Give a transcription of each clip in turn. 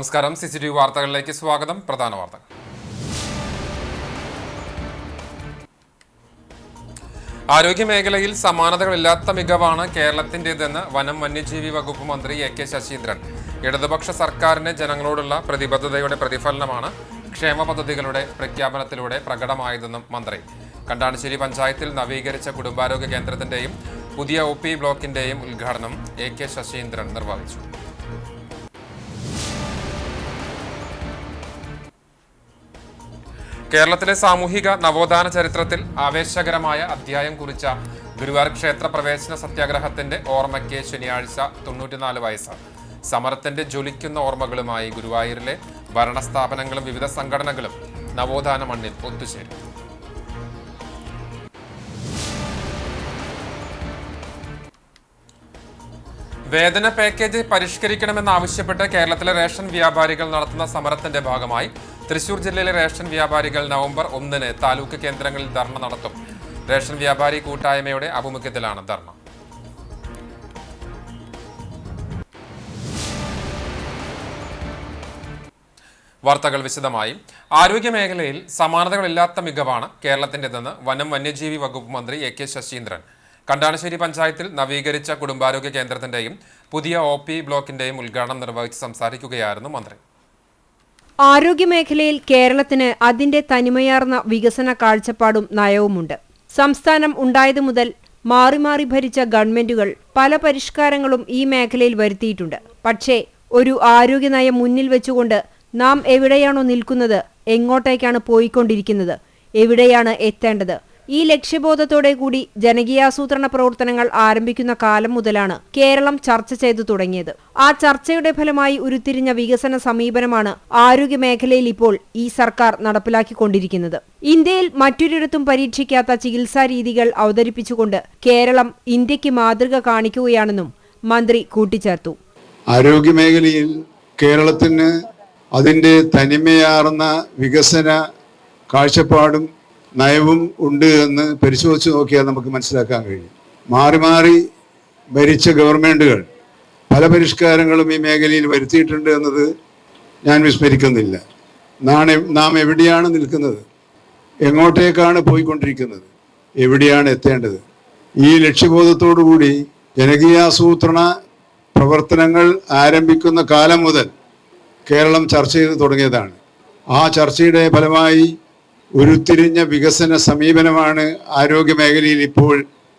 നമസ്കാരം. CCTV വാർത്തകളിലേക്ക് സ്വാഗതം. പ്രധാന വാർത്തകൾ. ആരോഗ്യമേഖലയിൽ സമാനതകളില്ലാത്ത മികവാണ് കേരളത്തിൻ്റെതെന്ന് വനം വന്യജീവി വകുപ്പ് മന്ത്രി AK ശശീന്ദ്രൻ. ഇടതുപക്ഷ സർക്കാരിന് ജനങ്ങളോടുള്ള പ്രതിബദ്ധതയുടെ പ്രതിഫലനമാണ് ക്ഷേമ പദ്ധതികളുടെ പ്രഖ്യാപനത്തിലൂടെ പ്രകടമായതെന്നും മന്ത്രി. കണ്ടാണശ്ശേരി പഞ്ചായത്തിൽ നവീകരിച്ച കുടുംബാരോഗ്യ കേന്ദ്രത്തിന്റെയും പുതിയ OP ബ്ലോക്കിന്റെയും ഉദ്ഘാടനം AK ശശീന്ദ്രൻ നിർവഹിച്ചു. കേരളത്തിലെ സാമൂഹിക നവോത്ഥാന ചരിത്രത്തിൽ ആവേശകരമായ അധ്യായം കുറിച്ച ഗുരുവായൂർ ക്ഷേത്ര പ്രവേശന സത്യാഗ്രഹത്തിന്റെ ഓർമ്മയ്ക്ക് ശനിയാഴ്ച 94 വയസ്സ്. സമരത്തിന്റെ ജ്വലിക്കുന്ന ഓർമ്മകളുമായി ഗുരുവായൂരിലെ ഭരണസ്ഥാപനങ്ങളും വിവിധ സംഘടനകളും നവോത്ഥാന മണ്ണിൽ ഒത്തുചേരും. വേതന പാക്കേജ് പരിഷ്കരിക്കണമെന്നാവശ്യപ്പെട്ട് കേരളത്തിലെ റേഷൻ വ്യാപാരികൾ നടത്തുന്ന സമരത്തിന്റെ ഭാഗമായി തൃശൂർ ജില്ലയിലെ റേഷൻ വ്യാപാരികൾ നവംബർ 1 താലൂക്ക് കേന്ദ്രങ്ങളിൽ ധർണ നടത്തും. റേഷൻ വ്യാപാരി കൂട്ടായ്മയുടെ ആഭിമുഖ്യത്തിലാണ് ധർണ. വാർത്തകൾ വിശദമായി. ആരോഗ്യമേഖലയിൽ സമാനതകളില്ലാത്ത മികവാണ് കേരളത്തിൻ്റെതെന്ന് വനം വന്യജീവി വകുപ്പ് മന്ത്രി AK ശശീന്ദ്രൻ. കണ്ടാണശ്ശേരി പഞ്ചായത്തിൽ നവീകരിച്ച കുടുംബാരോഗ്യ കേന്ദ്രത്തിന്റെയും പുതിയ OP ബ്ലോക്കിന്റെയും ഉദ്ഘാടനം നിർവഹിച്ച് സംസാരിക്കുകയായിരുന്നു മന്ത്രി. ആരോഗ്യമേഖലയിൽ കേരളത്തിന് അതിന്റെ തനിമയാർന്ന വികസന കാഴ്ചപ്പാടും നയവുമുണ്ട്. സംസ്ഥാനം ഉണ്ടായതു മുതൽ മാറി മാറി ഭരിച്ച ഗവൺമെന്റുകൾ പല പരിഷ്കാരങ്ങളും ഈ മേഖലയിൽ വരുത്തിയിട്ടുണ്ട്. പക്ഷേ ഒരു ആരോഗ്യനയം മുന്നിൽ വെച്ചുകൊണ്ട് നാം എവിടെയാണോ നിൽക്കുന്നത്, എങ്ങോട്ടേക്കാണ് പോയിക്കൊണ്ടിരിക്കുന്നത്, എവിടെയാണ് എത്തേണ്ടത്, ഈ ലക്ഷ്യബോധത്തോടെ കൂടി ജനകീയാസൂത്രണ പ്രവർത്തനങ്ങൾ ആരംഭിക്കുന്ന കാലം മുതലാണ് കേരളം ചർച്ച ചെയ്തു തുടങ്ങിയത്. ആ ചർച്ചയുടെ ഫലമായി ഉരുത്തിരിഞ്ഞ വികസന സമീപനമാണ് ആരോഗ്യമേഖലയിൽ ഇപ്പോൾ ഈ സർക്കാർ നടപ്പിലാക്കിക്കൊണ്ടിരിക്കുന്നത്. ഇന്ത്യയിൽ മറ്റൊരിടത്തും പരീക്ഷിക്കാത്ത ചികിത്സാ രീതികൾ അവതരിപ്പിച്ചുകൊണ്ട് കേരളം ഇന്ത്യക്ക് മാതൃക കാണിക്കുകയാണെന്നും മന്ത്രി കൂട്ടിച്ചേർത്തു. ആരോഗ്യമേഖലയിൽ കേരളത്തിന് അതിൻ്റെ തനിമയാർന്ന വികസന കാഴ്ചപ്പാടും നയവും ഉണ്ട് എന്ന് പരിശോധിച്ച് നോക്കിയാൽ നമുക്ക് മനസ്സിലാക്കാൻ കഴിയും. മാറി മാറി ഭരിച്ച ഗവൺമെൻറ്റുകൾ പല പരിഷ്കാരങ്ങളും ഈ മേഖലയിൽ വരുത്തിയിട്ടുണ്ട് എന്നത് ഞാൻ വിസ്മരിക്കുന്നില്ല. നാം എവിടെയാണ് നിൽക്കുന്നത്, എങ്ങോട്ടേക്കാണ് പോയിക്കൊണ്ടിരിക്കുന്നത്, എവിടെയാണ് എത്തേണ്ടത്, ഈ ലക്ഷ്യബോധത്തോടു കൂടി ജനകീയാസൂത്രണ പ്രവർത്തനങ്ങൾ ആരംഭിക്കുന്ന കാലം മുതൽ കേരളം ചർച്ച ചെയ്ത് തുടങ്ങിയതാണ്. ആ ചർച്ചയുടെ ഫലമായി ഉരുത്തിരിഞ്ഞ വികസന സമീപനമാണ് ആരോഗ്യമേഖലയിൽ ഇപ്പോൾ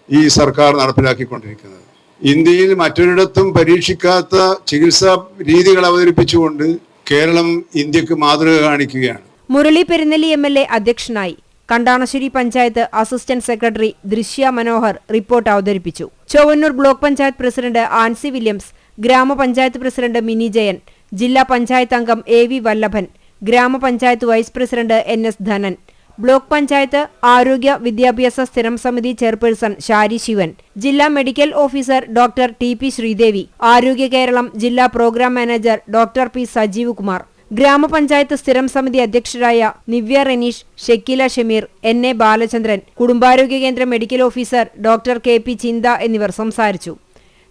ഈ സർക്കാർ നടപ്പിലാക്കിക്കൊണ്ടിരിക്കുന്നത്. ഇന്ത്യയിൽ മറ്റൊരിടത്തും പരീക്ഷിക്കാത്ത ചികിത്സാ രീതികൾ അവതരിപ്പിച്ചുകൊണ്ട് കേരളം ഇന്ത്യക്ക് മാതൃക കാണിക്കുകയാണ്. മുരളി പെരുന്നെല്ലി MLA അധ്യക്ഷനായി. കണ്ടാണശ്ശേരി പഞ്ചായത്ത് അസിസ്റ്റന്റ് സെക്രട്ടറി ദൃശ്യ മനോഹർ റിപ്പോർട്ട് അവതരിപ്പിച്ചു. ചൊവ്വന്നൂർ ബ്ലോക്ക് പഞ്ചായത്ത് പ്രസിഡന്റ് ആൻസി വില്യംസ്, ഗ്രാമപഞ്ചായത്ത് പ്രസിഡന്റ് മിനി ജയൻ, ജില്ലാ പഞ്ചായത്ത് അംഗം AV വല്ലഭൻ, ഗ്രാമപഞ്ചായത്ത് vice president NS Dhanan, block panchayat ആരോഗ്യ വിദ്യാഭ്യാസ സ്ഥിരം സമിതി ചെയർപേഴ്സൺ ഷാരി ശിവൻ, ജില്ലാ medical officer doctor TP Sreedevi, Arogya Keralam ജില്ലാ programme manager doctor P Sajeev Kumar, ഗ്രാമപഞ്ചായത്ത് സ്ഥിരം സമിതി അധ്യക്ഷരായ നിവ്യ റെനീഷ്, ഷെക്കില ഷമീർ, NA ബാലചന്ദ്രൻ, കുടുംബാരോഗ്യ കേന്ദ്ര മെഡിക്കൽ ഓഫീസർ ഡോക്ടർ KP ചിന്ത എന്നിവർ സംസാരിച്ചു.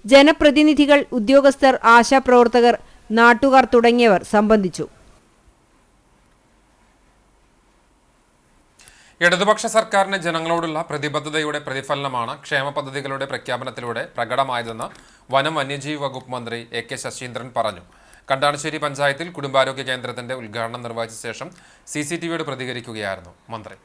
ജനപ്രതിനിധികൾ, ഉദ്യോഗസ്ഥർ, ആശാപ്രവർത്തകർ, നാട്ടുകാർ തുടങ്ങിയവർ സംബന്ധിച്ചു. ഇടതുപക്ഷ സർക്കാരിന് ജനങ്ങളോടുള്ള പ്രതിബദ്ധതയുടെ പ്രതിഫലനമാണ് ക്ഷേമ പദ്ധതികളുടെ പ്രഖ്യാപനത്തിലൂടെ പ്രകടമായതെന്ന് വനം വന്യജീവി വകുപ്പ് മന്ത്രി AK ശശീന്ദ്രൻ പറഞ്ഞു. കണ്ടാണശ്ശേരി പഞ്ചായത്തിൽ കുടുംബാരോഗ്യ കേന്ദ്രത്തിന്റെ ഉദ്ഘാടനം നിർവഹിച്ച ശേഷം CCTVയോട് പ്രതികരിക്കുകയായിരുന്നു മന്ത്രി.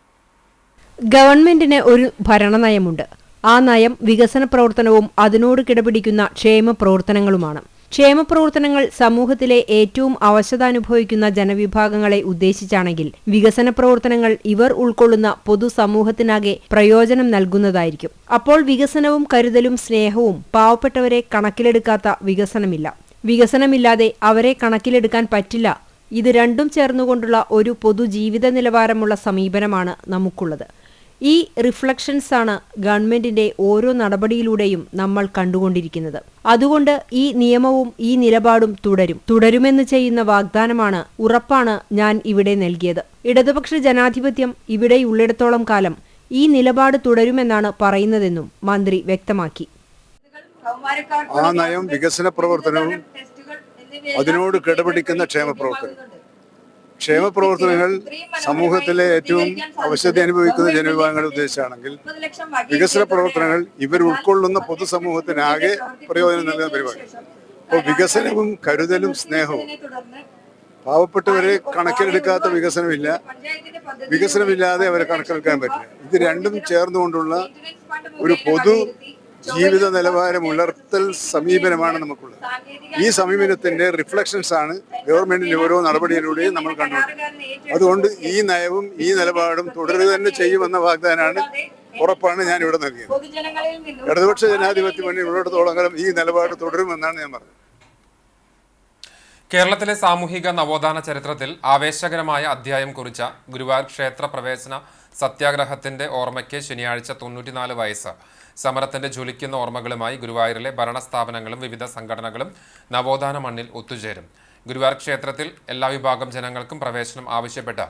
ഗവൺമെന്റിന് ഒരു ഭരണനയമുണ്ട്. ആ നയം വികസന പ്രവർത്തനവും അതിനോട് കിടപിടിക്കുന്ന ക്ഷേമ പ്രവർത്തനങ്ങളുമാണ്. ക്ഷേമപ്രവർത്തനങ്ങൾ സമൂഹത്തിലെ ഏറ്റവും അവശത അനുഭവിക്കുന്ന ജനവിഭാഗങ്ങളെ ഉദ്ദേശിച്ചാണെങ്കിൽ വികസന പ്രവർത്തനങ്ങൾ ഇവർ ഉൾക്കൊള്ളുന്ന പൊതുസമൂഹത്തിനാകെ പ്രയോജനം നൽകുന്നതായിരിക്കും. അപ്പോൾ വികസനവും കരുതലും സ്നേഹവും പാവപ്പെട്ടവരെ കണക്കിലെടുക്കാത്ത വികസനമില്ല. വികസനമില്ലാതെ അവരെ കണക്കിലെടുക്കാൻ പറ്റില്ല. ഇത് രണ്ടും ചേർന്നുകൊണ്ടുള്ള ഒരു പൊതുജീവിത നിലവാരമുള്ള സമീപനമാണ് നമുക്കുള്ളത്. ഈ റിഫ്ലക്ഷൻസ് ആണ് ഗവൺമെന്റിന്റെ ഓരോ നടപടിയിലൂടെയും നമ്മൾ കണ്ടുകൊണ്ടിരിക്കുന്നത്. അതുകൊണ്ട് ഈ നിയമവും ഈ നിലപാടും തുടരുമെന്ന് ചെയ്യുന്ന വാഗ്ദാനമാണ്, ഉറപ്പാണ് ഞാൻ ഇവിടെ നൽകിയത്. ഇടതുപക്ഷ ജനാധിപത്യം ഇവിടെയുള്ളിടത്തോളം കാലം ഈ നിലപാട് തുടരുമെന്നാണ് പറയുന്നതെന്നും മന്ത്രി വ്യക്തമാക്കി. ആ നയം വികസന പ്രവർത്തനവും അതിനോട് കിടപിടിക്കുന്ന ക്ഷേമപ്രവർത്തനങ്ങൾ സമൂഹത്തിലെ ഏറ്റവും അവശത അനുഭവിക്കുന്ന ജനവിഭാഗങ്ങളെ ഉദ്ദേശിച്ചാണെങ്കിൽ വികസന പ്രവർത്തനങ്ങൾ ഇവർ ഉൾക്കൊള്ളുന്ന പൊതുസമൂഹത്തിനാകെ പ്രയോജനം നൽകുന്ന പരിപാടി. അപ്പോൾ വികസനവും കരുതലും സ്നേഹവും, പാവപ്പെട്ടവരെ കണക്കിലെടുക്കാത്ത വികസനമില്ലാതെ അവരെ കണക്കിലെടുക്കാൻ പറ്റില്ല. ഇത് രണ്ടും ചേർന്നുകൊണ്ടുള്ള ഒരു പൊതു ജീവിത നിലവാരം ഉയർത്തൽ സമീപനമാണ് നമുക്കുള്ളത്. ഈ സമീപനത്തിന്റെ റിഫ്ലക്ഷൻസ് ആണ് ഗവൺമെന്റിന്റെ ഓരോ നടപടിയിലൂടെയും നമ്മൾ കണ്ടുകൊണ്ടിരിക്കുന്നത്. അതുകൊണ്ട് ഈ നയവും ഈ നിലപാടും തുടരുക തന്നെ ചെയ്യുമെന്ന വാഗ്ദാനമാണ്, ഉറപ്പാണ് ഞാൻ ഇവിടെ നൽകിയത്. ഇടതുപക്ഷ ജനാധിപത്യ മുന്നണി ഉള്ളിടത്തോളം കാലം ഈ നിലപാട് തുടരുമെന്നാണ് ഞാൻ പറഞ്ഞത്. കേരളത്തിലെ സാമൂഹിക നവോത്ഥാന ചരിത്രത്തിൽ ആവേശകരമായ അധ്യായം കുറിച്ച ഗുരുവായൂർ ക്ഷേത്ര പ്രവേശന സത്യാഗ്രഹത്തിന്റെ ഓർമ്മയ്ക്ക് ശനിയാഴ്ച 94 വയസ്സ്. സമരത്തിന്റെ ജ്വലിക്കുന്ന ഓർമ്മകളുമായി ഗുരുവായൂരിലെ ഭരണസ്ഥാപനങ്ങളും വിവിധ സംഘടനകളും നവോത്ഥാന മണ്ണിൽ ഒത്തുചേരും. ഗുരുവായൂർ ക്ഷേത്രത്തിൽ എല്ലാ വിഭാഗം ജനങ്ങൾക്കും പ്രവേശനം ആവശ്യപ്പെട്ട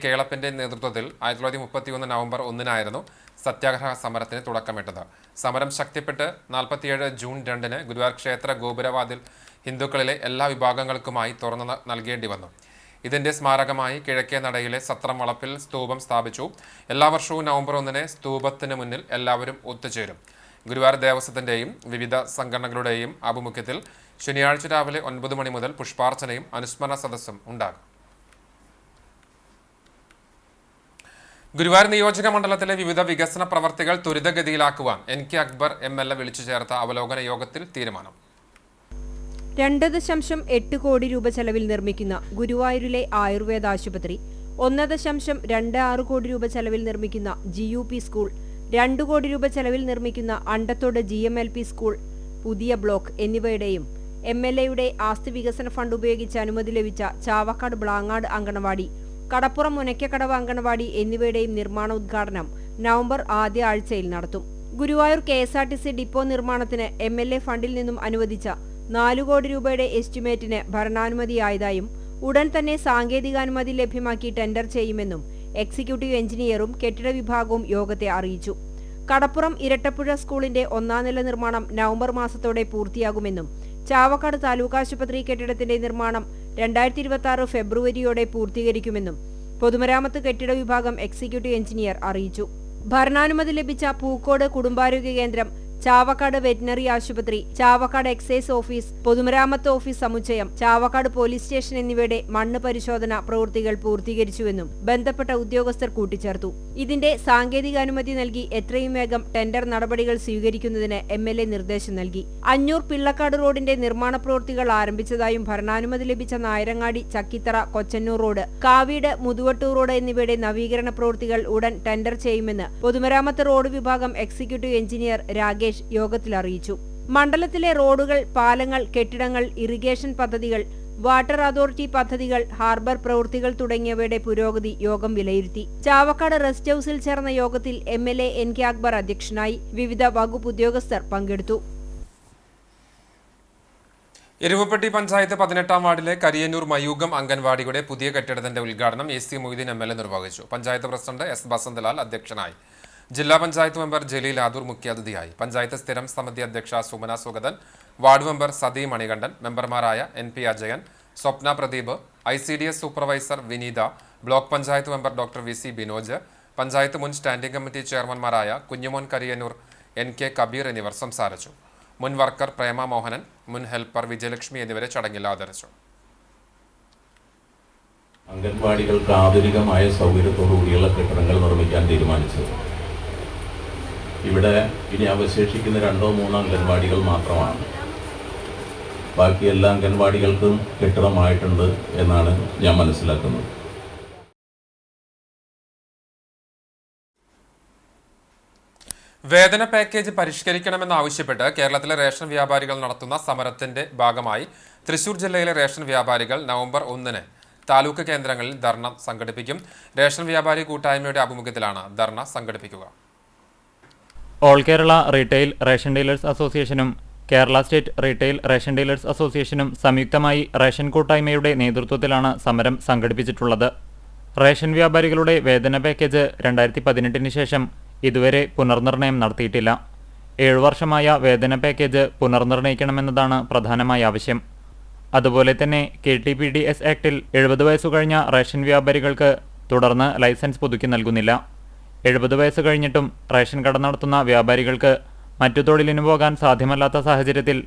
കേളപ്പന്റെ നേതൃത്വത്തിൽ 1931 നവംബർ 1 സത്യാഗ്രഹ സമരത്തിന് തുടക്കമിട്ടത്. സമരം ശക്തിപ്പെട്ട് 47 ജൂൺ 2 ഗുരുവായൂർ ക്ഷേത്ര ഗോപുരവാതിൽ ഹിന്ദുക്കളിലെ എല്ലാ വിഭാഗങ്ങൾക്കുമായി തുറന്നു നൽകേണ്ടി വന്നു. ഇതിന്റെ സ്മാരകമായി കിഴക്കേ നടയിലെ സത്രം വളപ്പിൽ സ്തൂപം സ്ഥാപിച്ചു. എല്ലാ വർഷവും നവംബർ 1 സ്തൂപത്തിന് മുന്നിൽ എല്ലാവരും ഒത്തുചേരും. ഗുരുവായൂർ ദേവസ്വത്തിന്റെയും വിവിധ സംഘടനകളുടെയും ആഭിമുഖ്യത്തിൽ ശനിയാഴ്ച രാവിലെ 9 മണി മുതൽ പുഷ്പാർച്ചനയും അനുസ്മരണ സദസ്സും ഉണ്ടാകും. ഗുരുവായൂർ നിയോജക മണ്ഡലത്തിലെ വിവിധ വികസന പ്രവർത്തികൾ ത്വരിതഗതിയിലാക്കുവാൻ NK അക്ബർ MLA വിളിച്ചു ചേർത്ത അവലോകന യോഗത്തിൽ തീരുമാനം. 2.8 കോടി രൂപ ചെലവിൽ നിർമ്മിക്കുന്ന ഗുരുവായൂരിലെ ആയുർവേദ ആശുപത്രി, 1.26 കോടി രൂപ ചെലവിൽ നിർമ്മിക്കുന്ന GUP സ്കൂൾ, 2 കോടി രൂപ ചെലവിൽ നിർമ്മിക്കുന്ന അണ്ടത്തോട് GMLP സ്കൂൾ പുതിയ ബ്ലോക്ക് എന്നിവയുടെയും MLAയുടെ ആസ്തി വികസന ഫണ്ട് ഉപയോഗിച്ച് അനുമതി ലഭിച്ച ചാവക്കാട് ബ്ലാങ്ങാട് അങ്കണവാടി, കടപ്പുറം മുനയ്ക്കക്കടവ് അങ്കണവാടി എന്നിവയുടെയും നിർമ്മാണ ഉദ്ഘാടനം നവംബർ ആദ്യ ആഴ്ചയിൽ നടത്തും. ഗുരുവായൂർ KSRTC ഡിപ്പോ നിർമ്മാണത്തിന് MLA ഫണ്ടിൽ നിന്നും അനുവദിച്ച 4 കോടി രൂപയുടെ എസ്റ്റിമേറ്റിന് ഭരണാനുമതിയായതായും ഉടൻ തന്നെ സാങ്കേതികാനുമതി ലഭ്യമാക്കി ടെൻഡർ ചെയ്യുമെന്നും എക്സിക്യൂട്ടീവ് എഞ്ചിനീയറും കെട്ടിട വിഭാഗവും യോഗത്തെ അറിയിച്ചു. കടപ്പുറം ഇരട്ടപ്പുഴ സ്കൂളിന്റെ 1ാം നില നിർമ്മാണം നവംബർ മാസത്തോടെ പൂർത്തിയാകുമെന്നും ചാവക്കാട് താലൂക്ക് ആശുപത്രി കെട്ടിടത്തിന്റെ നിർമ്മാണം 2026 ഫെബ്രുവരിയോടെ പൂർത്തീകരിക്കുമെന്നും പൊതുമരാമത്ത് കെട്ടിട വിഭാഗം എക്സിക്യൂട്ടീവ് എഞ്ചിനീയർ അറിയിച്ചു. ഭരണാനുമതി ലഭിച്ച പൂക്കോട് കുടുംബാരോഗ്യ കേന്ദ്രം, ചാവക്കാട് വെറ്റിനറി ആശുപത്രി, ചാവക്കാട് എക്സൈസ് ഓഫീസ്, പൊതുമരാമത്ത് ഓഫീസ് സമുച്ചയം, ചാവക്കാട് പോലീസ് സ്റ്റേഷൻ എന്നിവയുടെ മണ്ണ് പരിശോധന പ്രവൃത്തികൾ പൂർത്തീകരിച്ചുവെന്നും ബന്ധപ്പെട്ട ഉദ്യോഗസ്ഥർ കൂട്ടിച്ചേർത്തു. ഇതിന്റെ സാങ്കേതികാനുമതി നൽകി എത്രയും വേഗം ടെൻഡർ നടപടികൾ സ്വീകരിക്കുന്നതിന് MLA നിർദ്ദേശം നൽകി. അഞ്ഞൂർ പിള്ളക്കാട് റോഡിന്റെ നിർമ്മാണ പ്രവൃത്തികൾ ആരംഭിച്ചതായും ഭരണാനുമതി ലഭിച്ച നായരങ്ങാടി, ചക്കിത്തറ, കൊച്ചന്നൂർ റോഡ്, കാവീട്, മുതുവട്ടൂർ റോഡ് എന്നിവയുടെ നവീകരണ പ്രവൃത്തികൾ ഉടൻ ടെൻഡർ ചെയ്യുമെന്ന് പൊതുമരാമത്ത് റോഡ് വിഭാഗം എക്സിക്യൂട്ടീവ് എഞ്ചിനീയർ രാകേഷ് യോഗത്തിൽ അറിയിച്ചു. മണ്ഡലത്തിലെ റോഡുകൾ, പാലങ്ങൾ, കെട്ടിടങ്ങൾ, ഇറിഗേഷൻ പദ്ധതികൾ, വാട്ടർ അതോറിറ്റി പദ്ധതികൾ, ഹാർബർ പ്രവൃത്തികൾ തുടങ്ങിയവയുടെ പുരോഗതി യോഗം വിലയിരുത്തി. ചാവക്കാട് റെസ്റ്റ് ഹൌസിൽ ചേർന്ന യോഗത്തിൽ MLA NK അക്ബർ അധ്യക്ഷനായി. വിവിധ വകുപ്പ് ഉദ്യോഗസ്ഥർ പങ്കെടുത്തു. എരുവപ്പെട്ടി പഞ്ചായത്ത് 18ാം വാർഡിലെ കരിയന്നൂർ മയൂകം അംഗൻവാടിയുടെ പുതിയ കെട്ടിടത്തിന്റെ ഉദ്ഘാടനം AC മൊയ്തീൻ MLA നിർവഹിച്ചു. പഞ്ചായത്ത് പ്രസിഡന്റ് S ബസന്തലാൽ അധ്യക്ഷനായി. ജില്ലാ പഞ്ചായത്ത് മെമ്പർ ജലീൽ ആദൂർ മുഖ്യാതിഥിയായി. പഞ്ചായത്ത് സ്ഥിരം സമിതി അധ്യക്ഷ സുമന സുഗതൻ, വാർഡ് മെമ്പർ സതി മണികണ്ഠൻ, മെമ്പർമാരായ NP Ajayan, Swapna Pradeep, ICDS supervisor Vineetha, block panchayat member doctor VC Binoj, panchayat മുൻ സ്റ്റാൻഡിംഗ് കമ്മിറ്റി ചെയർമാൻമാരായ കുഞ്ഞുമോൻ കരിയന്നൂർ, NK കബീർ എന്നിവർ സംസാരിച്ചു. മുൻ വർക്കർ പ്രേമ മോഹനൻ, മുൻ ഹെൽപ്പർ വിജയലക്ഷ്മി എന്നിവരെ ചടങ്ങിൽ ആദരിച്ചു. അംഗൻവാടികൾക്ക് ആധുനികമായ സൗകര്യത്തോടുകൂടിയുള്ള കെട്ടിടങ്ങൾ നിർമ്മിക്കാൻ തീരുമാനിച്ചത്. ഇവിടെ ഇനി അവശേഷിക്കുന്ന 2-3 അംഗൻവാടികൾ മാത്രമാണ്. ബാക്കി എല്ലാ അംഗൻവാടികൾക്കും കെട്ടിടമായിട്ടുണ്ട് എന്നാണ് ഞാൻ മനസ്സിലാക്കുന്നത്. വേതന പാക്കേജ് പരിഷ്കരിക്കണമെന്നാവശ്യപ്പെട്ട് കേരളത്തിലെ റേഷൻ വ്യാപാരികൾ നടത്തുന്ന സമരത്തിന്റെ ഭാഗമായി തൃശൂർ ജില്ലയിലെ റേഷൻ വ്യാപാരികൾ നവംബർ 1 താലൂക്ക് കേന്ദ്രങ്ങളിൽ ധർണ സംഘടിപ്പിക്കും. റേഷൻ വ്യാപാരി കൂട്ടായ്മയുടെ ആഭിമുഖ്യത്തിലാണ് ധർണ സംഘടിപ്പിക്കുക. All Kerala retail ration dealers അസോസിയേഷനും Kerala state retail ration dealers അസോസിയേഷനും സംയുക്തമായി റേഷൻ കൂട്ടായ്മയുടെ നേതൃത്വത്തിലാണ് സമരം സംഘടിപ്പിച്ചിട്ടുള്ളത്. റേഷൻ വ്യാപാരികളുടെ വേതന പാക്കേജ് 2018 ശേഷം ഇതുവരെ പുനർനിർണയം നടത്തിയിട്ടില്ല. 7 വർഷമായ വേതന പാക്കേജ് പുനർനിർണയിക്കണമെന്നതാണ് പ്രധാനമായ ആവശ്യം. അതുപോലെ തന്നെ KTPDS ആക്ടിൽ 70 വയസ്സു കഴിഞ്ഞ റേഷൻ വ്യാപാരികൾക്ക് തുടർന്ന് ലൈസൻസ് പുതുക്കി നൽകുന്നില്ല. 70 വയസ്സ് കഴിഞ്ഞിട്ടും റേഷൻ കട നടത്തുന്ന വ്യാപാരികൾക്ക് മറ്റു തൊഴിലിനു പോകാൻ സാധ്യമല്ലാത്ത സാഹചര്യത്തിൽ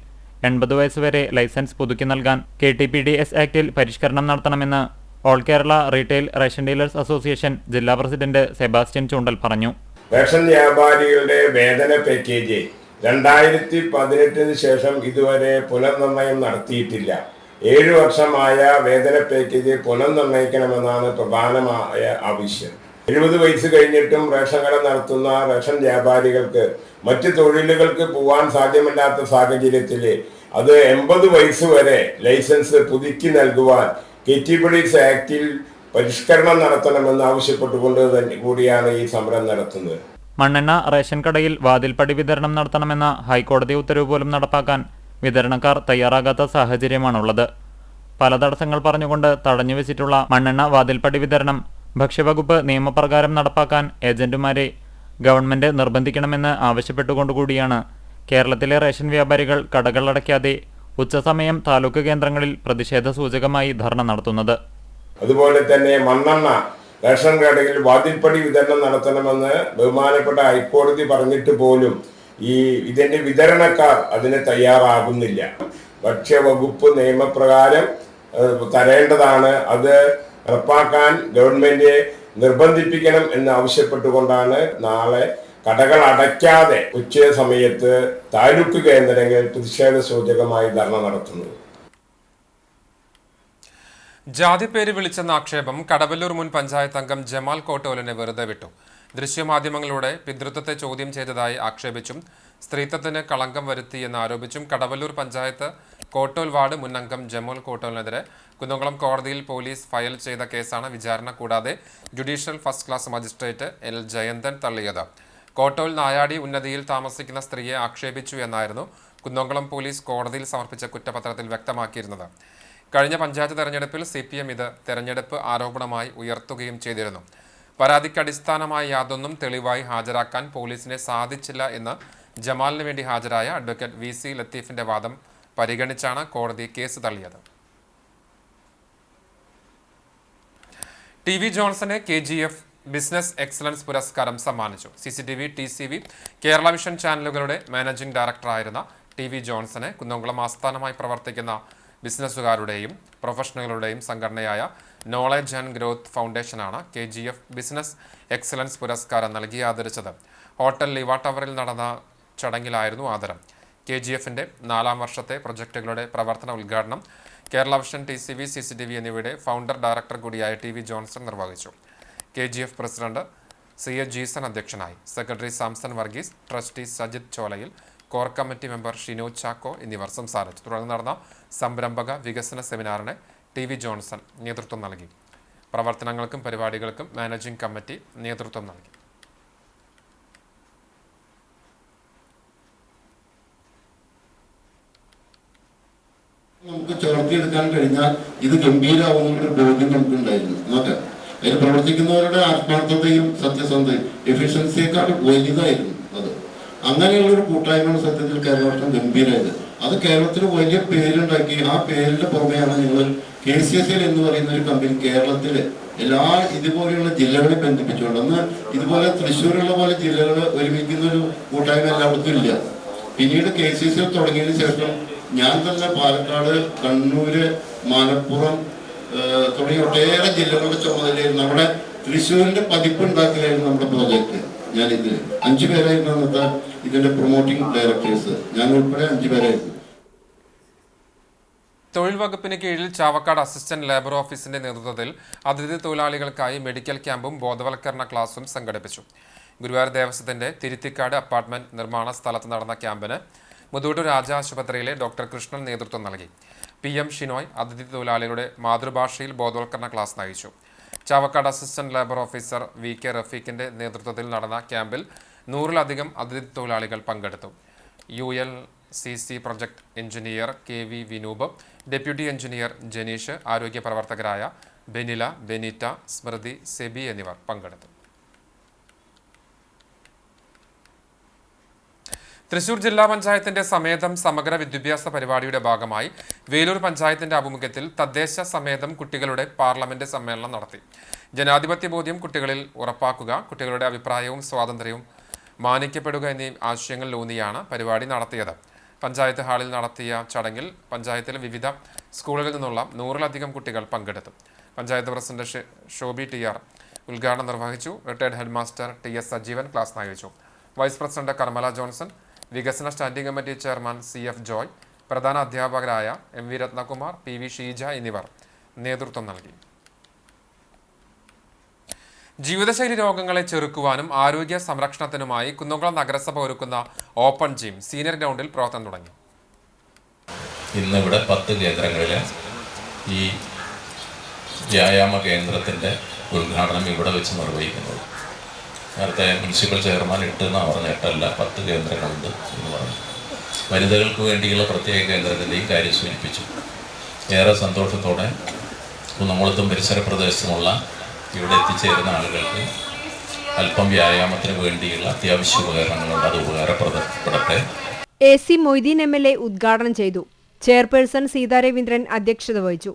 80 വയസ്സ് വരെ ലൈസൻസ് പുതുക്കി നൽകാൻ KTPDS ആക്ടിൽ പരിഷ്കരണം നടത്തണമെന്ന് all Kerala retail ration dealers association ജില്ലാ പ്രസിഡന്റ് സെബാസ്റ്റ്യൻ ചൂണ്ടൽ പറഞ്ഞു. റേഷൻ വ്യാപാരികളുടെ വേതന പാക്കേജ് 2018 ശേഷം ഇതുവരെ പുനർനിർണയം നടത്തിയിട്ടില്ല. 7 വർഷമായ വേതന പാക്കേജ് പുനർനിർണയിക്കണമെന്നാണ് പ്രധാനമായ ആവശ്യം. 70 വയസ്സ് കഴിഞ്ഞിട്ടും റേഷൻ കട നടത്തുന്ന റേഷൻ വ്യാപാരികൾക്ക് മറ്റ് തൊഴിലുകൾക്ക് പോകാൻ സാധ്യമല്ലാത്ത സാഹചര്യത്തിൽ അത് 80 വയസ്സ് വരെ ലൈസൻസ് പുതുക്കി നൽകുവാൻ KTPDS ആക്ടിൽ പരിഷ്കരണം നടത്തണമെന്ന് ആവശ്യപ്പെട്ടുകൊണ്ട് തന്നെ കൂടിയാണ് ഈ സമരം നടത്തുന്നത്. മണ്ണെണ്ണ റേഷൻ കടയിൽ വാതിൽപ്പടി വിതരണം നടത്തണമെന്ന ഹൈക്കോടതി ഉത്തരവ് പോലും നടപ്പാക്കാൻ വിതരണക്കാർ തയ്യാറാകാത്ത സാഹചര്യമാണുള്ളത്. പല തടസ്സങ്ങൾ പറഞ്ഞുകൊണ്ട് തടഞ്ഞുവെച്ചിട്ടുള്ള മണ്ണെണ്ണ വാതിൽപ്പടി വിതരണം ഭക്ഷ്യവകുപ്പ് നിയമപ്രകാരം നടപ്പാക്കാൻ ഏജന്റുമാരെ ഗവൺമെന്റ് നിർബന്ധിക്കണമെന്ന് ആവശ്യപ്പെട്ടുകൊണ്ടുകൂടിയാണ് കേരളത്തിലെ റേഷൻ വ്യാപാരികൾ കടകളടയ്ക്കാതെ ഉച്ചസമയം താലൂക്ക് കേന്ദ്രങ്ങളിൽ പ്രതിഷേധ സൂചകമായി ധർണ നടത്തുന്നത്. അതുപോലെ തന്നെ മണ്ണെണ്ണ റേഷൻ കടയിൽ വാതിൽപ്പടി വിതരണം നടത്തണമെന്ന് ബഹുമാനപ്പെട്ട ഹൈക്കോടതി പറഞ്ഞിട്ട് പോലും ഇതിന്റെ വിതരണക്കാർ അതിന് തയ്യാറാകുന്നില്ല. ഭക്ഷ്യവകുപ്പ് നിയമപ്രകാരം തരേണ്ടതാണ്. അത് നടപ്പാക്കാൻ ഗവൺമെന്റ് നിർബന്ധിപ്പിക്കണം എന്ന് ആവശ്യപ്പെട്ടുകൊണ്ടാണ് നാളെ കടകൾ അടയ്ക്കാതെ ഉച്ച സമയത്ത് താലൂക്ക് കേന്ദ്രങ്ങളിൽ പ്രതിഷേധ സൂചകമായി ധർണ നടത്തുന്നത്. ജാതിപ്പേര് വിളിച്ചെന്ന ആക്ഷേപം കടവല്ലൂർ മുൻ പഞ്ചായത്ത് അംഗം ജമാൽ കോട്ടോലിനെ വെറുതെ വിട്ടു. ദൃശ്യമാധ്യമങ്ങളിലൂടെ പിതൃത്വത്തെ ചോദ്യം ചെയ്തതായി ആക്ഷേപിച്ചും സ്ത്രീത്വത്തിന് കളങ്കം വരുത്തിയെന്ന് ആരോപിച്ചും കടവല്ലൂർ പഞ്ചായത്ത് കോട്ടോൽ വാർഡ് മുൻ അംഗം ജമാൽ കോട്ടോലിനെതിരെ കുന്നംകുളം കോടതിയിൽ പോലീസ് ഫയൽ ചെയ്ത കേസാണ് വിചാരണ കൂടാതെ judicial first class magistrate L. Jayanthan തള്ളിയത്. കോട്ടോൽ നായാടി ഉന്നതിയിൽ താമസിക്കുന്ന സ്ത്രീയെ ആക്ഷേപിച്ചു എന്നായിരുന്നു കുന്നംകുളം പോലീസ് കോടതിയിൽ സമർപ്പിച്ച കുറ്റപത്രത്തിൽ വ്യക്തമാക്കിയിരുന്നത്. കഴിഞ്ഞ പഞ്ചായത്ത് തെരഞ്ഞെടുപ്പിൽ CPM ഇത് തെരഞ്ഞെടുപ്പ് ആരോപണമായി ഉയർത്തുകയും ചെയ്തിരുന്നു. പരാതിക്ക് അടിസ്ഥാനമായി യാതൊന്നും തെളിവായി ഹാജരാക്കാൻ പോലീസിനെ സാധിച്ചില്ല എന്ന് ജമാലിന് വേണ്ടി ഹാജരായ അഡ്വക്കേറ്റ് VC ലത്തീഫിന്റെ വാദം പരിഗണിച്ചാണ് കോടതി കേസ് തള്ളിയത്. TV ജോൺസനെ KGF ബിസിനസ് എക്സലൻസ് പുരസ്കാരം സമ്മാനിച്ചു. CCTV, TCV, കേരള വിഷൻ ചാനലുകളുടെ മാനേജിംഗ് ഡയറക്ടറായിരുന്ന TV ജോൺസനെ കുന്നംകുളം ആസ്ഥാനമായി പ്രവർത്തിക്കുന്ന ബിസിനസ്സുകാരുടെയും പ്രൊഫഷണലുകളുടെയും സംഘടനയായ നോളജ് ആൻഡ് ഗ്രോത്ത് ഫൗണ്ടേഷനാണ് KGF ബിസിനസ് എക്സലൻസ് പുരസ്കാരം നൽകി ആദരിച്ചത്. ഹോട്ടൽ ലിവ ടവറിൽ നടന്ന ചടങ്ങിലായിരുന്നു ആദരം. KGFന്റെ 4ാം വർഷത്തെ പ്രൊജക്ടുകളുടെ പ്രവർത്തന ഉദ്ഘാടനം കേരള വിഷൻ, TCV, CCTV എന്നിവയുടെ ഫൗണ്ടർ ഡയറക്ടർ കൂടിയായ TV ജോൺസൺ നിർവഹിച്ചു. KGF പ്രസിഡന്റ് CH ജീസൺ അധ്യക്ഷനായി. Secretary Samson Varghese, trustee Sajith Cholayil, core committee member Shino Chacko എന്നിവർ സംസാരിച്ചു. തുടർന്ന് നടന്ന സംരംഭക വികസന സെമിനാറിന് TV ജോൺസൺ നേതൃത്വം നൽകി. പ്രവർത്തനങ്ങൾക്കും പരിപാടികൾക്കും മാനേജിംഗ് കമ്മിറ്റി നേതൃത്വം നൽകി. നമുക്ക് ചേർത്തിയെടുക്കാൻ കഴിഞ്ഞാൽ ഇത് ഗംഭീരമാവുന്നൊരു ബോധ്യം നമുക്കുണ്ടായിരുന്നു. നോക്കാം, അതിൽ പ്രവർത്തിക്കുന്നവരുടെ ആത്മാർത്ഥതയും സത്യസന്ധതയും എഫിഷ്യൻസിയേക്കാൾ വലുതായിരുന്നു അത്. അങ്ങനെയുള്ളൊരു കൂട്ടായ്മയാണ് സത്യത്തിൽ കേരളത്തിൽ ഗംഭീരമായത്. അത് കേരളത്തിന് വലിയ പേരുണ്ടാക്കി. ആ പേരിന്റെ പുറമെയാണ് നിങ്ങൾ KCSL എന്ന് പറയുന്ന ഒരു കമ്പനി കേരളത്തിലെ എല്ലാ ഇതുപോലെയുള്ള ജില്ലകളെ ബന്ധിപ്പിച്ചുകൊണ്ട്, അന്ന് ഇതുപോലെ തൃശ്ശൂരുള്ള പോലെ ജില്ലകൾ ഒരുമിക്കുന്ന ഒരു കൂട്ടായ്മ എല്ലായിടത്തും ഇല്ല. പിന്നീട് KCSL തുടങ്ങിയതിന് ശേഷം ഞാൻ തന്നെ പാലക്കാട്, കണ്ണൂര്, മലപ്പുറം തുടങ്ങിയ ഒട്ടേറെ ജില്ലകളുടെ ചുമതലയായിരുന്നു. നമ്മുടെ തൃശ്ശൂരിന്റെ പതിപ്പ് ഉണ്ടാക്കലായിരുന്നു നമ്മുടെ പ്രോജക്റ്റ്. ഞാൻ ഇതിൽ 5 പേരായിരുന്നു അന്നത്തെ ഇതിന്റെ പ്രൊമോട്ടിംഗ് ഡയറക്ടേഴ്സ്. ഞാൻ ഉൾപ്പെടെ 5 പേരായിരുന്നു. തൊഴിൽ വകുപ്പിന് കീഴിൽ ചാവക്കാട് അസിസ്റ്റന്റ് ലേബർ ഓഫീസിന്റെ നേതൃത്വത്തിൽ അതിഥി തൊഴിലാളികൾക്കായി മെഡിക്കൽ ക്യാമ്പും ബോധവൽക്കരണ ക്ലാസും സംഘടിപ്പിച്ചു. ഗുരുവായൂർ ദേവസ്വത്തിന്റെ തിരുത്തിക്കാട് അപ്പാർട്ട്മെന്റ് നിർമ്മാണ സ്ഥലത്ത് നടന്ന ക്യാമ്പിന് മുതൂട് രാജ ആശുപത്രിയിലെ ഡോക്ടർ കൃഷ്ണൻ നേതൃത്വം നൽകി. PM ഷിനോയ് അതിഥി തൊഴിലാളികളുടെ മാതൃഭാഷയിൽ ബോധവൽക്കരണ ക്ലാസ് നയിച്ചു. Chavakkad assistant labour officer VK റഫീഖിന്റെ നേതൃത്വത്തിൽ നടന്ന ക്യാമ്പിൽ 100-ലധികം അതിഥി തൊഴിലാളികൾ പങ്കെടുത്തു. ULCC project engineer KV Vinoop, deputy engineer Janeesh, ആരോഗ്യ പ്രവർത്തകരായ ബെനില, ബെനീറ്റ, സ്മൃതി, സെബി എന്നിവർ പങ്കെടുത്തു. തൃശൂർ ജില്ലാ പഞ്ചായത്തിന്റെ സമേതം സമഗ്ര വിദ്യാഭ്യാസ പരിപാടിയുടെ ഭാഗമായി വേലൂർ പഞ്ചായത്തിന്റെ ആഭിമുഖ്യത്തിൽ തദ്ദേശ സമേതം കുട്ടികളുടെ പാർലമെന്റ് സമ്മേളനം നടത്തി. ജനാധിപത്യ ബോധ്യം കുട്ടികളിൽ ഉറപ്പാക്കുക, കുട്ടികളുടെ അഭിപ്രായവും സ്വാതന്ത്ര്യവും മാനിക്കപ്പെടുക എന്നീ ആശയങ്ങളിലൂന്നിയാണ് പരിപാടി നടത്തിയത്. പഞ്ചായത്ത് ഹാളിൽ നടത്തിയ ചടങ്ങിൽ പഞ്ചായത്തിലെ വിവിധ സ്കൂളുകളിൽ നിന്നുള്ള 100-ലധികം കുട്ടികൾ പങ്കെടുത്തു. പഞ്ചായത്ത് പ്രസിഡന്റ് ഷോബി ടി.ആർ. ഉദ്ഘാടനം നിർവഹിച്ചു. Retired headmaster TS. Sajeevan class നയിച്ചു. വൈസ് പ്രസിഡന്റ് കർമ്മല ജോൺസൺ, വികസന standing committee chairman C.F. Joy, പ്രധാന അധ്യാപകരായ M.V. രത്നകുമാർ, P.V. ഷീജ എന്നിവർ നേതൃത്വം നൽകി. ജീവിതശൈലി രോഗങ്ങളെ ചെറുക്കുവാനും ആരോഗ്യ സംരക്ഷണത്തിനുമായി കുന്നംകുളം നഗരസഭ ഒരുക്കുന്ന ഓപ്പൺ ജിം സീനിയർ ഗ്രൗണ്ടിൽ പ്രവർത്തനം തുടങ്ങി. ഇന്നിവിടെ 10 കേന്ദ്രങ്ങളിൽ ഈ വ്യായാമ കേന്ദ്രത്തിൻ്റെ ഉദ്ഘാടനം ഇവിടെ വെച്ച് നിർവഹിക്കുന്നത്. നേരത്തെ മുനിസിപ്പൽ ചെയർമാൻ 8 എന്ന് പറഞ്ഞ 8 അല്ല 10 കേന്ദ്രങ്ങളുണ്ട് എന്ന് പറഞ്ഞു. വനിതകൾക്ക് വേണ്ടിയുള്ള പ്രത്യേക കേന്ദ്രത്തിൻ്റെയും കാര്യം സൂചിപ്പിച്ചു. ഏറെ സന്തോഷത്തോടെ കുന്നംകുളത്തും പരിസര പ്രദേശത്തുമുള്ള ഇവിടെ എത്തിച്ചേരുന്ന ആളുകൾക്ക് അല്പം വ്യായാമത്തിന് വേണ്ടിയുള്ള അത്യാവശ്യ ഉപകരണങ്ങളുണ്ട്. അത് ഉപകാരപ്പെടട്ടെ. AC മൊയ്തീൻ MLA ഉദ്ഘാടനം ചെയ്തു. ചെയർപേഴ്സൺ സീതാ രവീന്ദ്രൻ അധ്യക്ഷത വഹിച്ചു.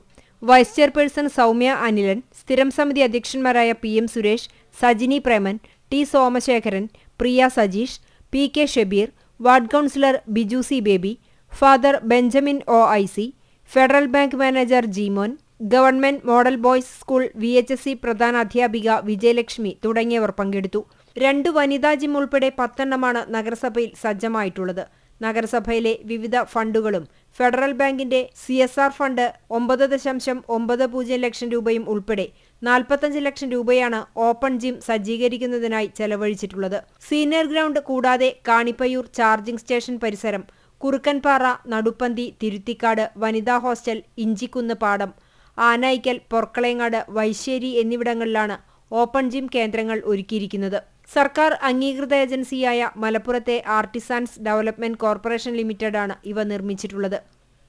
വൈസ് ചെയർപേഴ്സൺ സൗമ്യ അനിലൻ, സ്ഥിരം സമിതി അധ്യക്ഷന്മാരായ PM Suresh, Sajini Preman, T Somasekharan, Priya Sajeesh, PK Shabeer, ward councillor Biju C Baby, father Benjamin OIC, federal bank manager Jimon, government model boys school VHSC പ്രധാന അധ്യാപിക വിജയലക്ഷ്മി തുടങ്ങിയവർ പങ്കെടുത്തു. 2 വനിതാ ജിം ഉൾപ്പെടെ 10 എണ്ണമാണ് നഗരസഭയിൽ സജ്ജമായിട്ടുള്ളത്. നഗരസഭയിലെ വിവിധ ഫണ്ടുകളും ഫെഡറൽ ബാങ്കിന്റെ CSR ഫണ്ട് 9.90 ലക്ഷം രൂപയും ഉൾപ്പെടെ 45 ലക്ഷം രൂപയാണ് ഓപ്പൺ ജിം സജ്ജീകരിക്കുന്നതിനായി ചെലവഴിച്ചിട്ടുള്ളത്. സീനിയർ ഗ്രൗണ്ട് കൂടാതെ കാണിപ്പയ്യൂർ ചാർജിംഗ് സ്റ്റേഷൻ പരിസരം, കുറുക്കൻപാറ, നടുപ്പന്തി, തിരുത്തിക്കാട്, വനിതാ ഹോസ്റ്റൽ, ഇഞ്ചിക്കുന്ന് പാടം, ആനായിക്കൽ, പൊർക്കളേങ്ങാട്, വൈശ്ശേരി എന്നിവിടങ്ങളിലാണ് ഓപ്പൺ ജിം കേന്ദ്രങ്ങൾ ഒരുക്കിയിരിക്കുന്നത്. സർക്കാർ അംഗീകൃത ഏജൻസിയായ മലപ്പുറത്തെ ആർട്ടിസാൻസ് ഡെവലപ്മെന്റ് കോർപ്പറേഷൻ ലിമിറ്റഡാണ് ഇവ നിർമ്മിച്ചിട്ടുള്ളത്.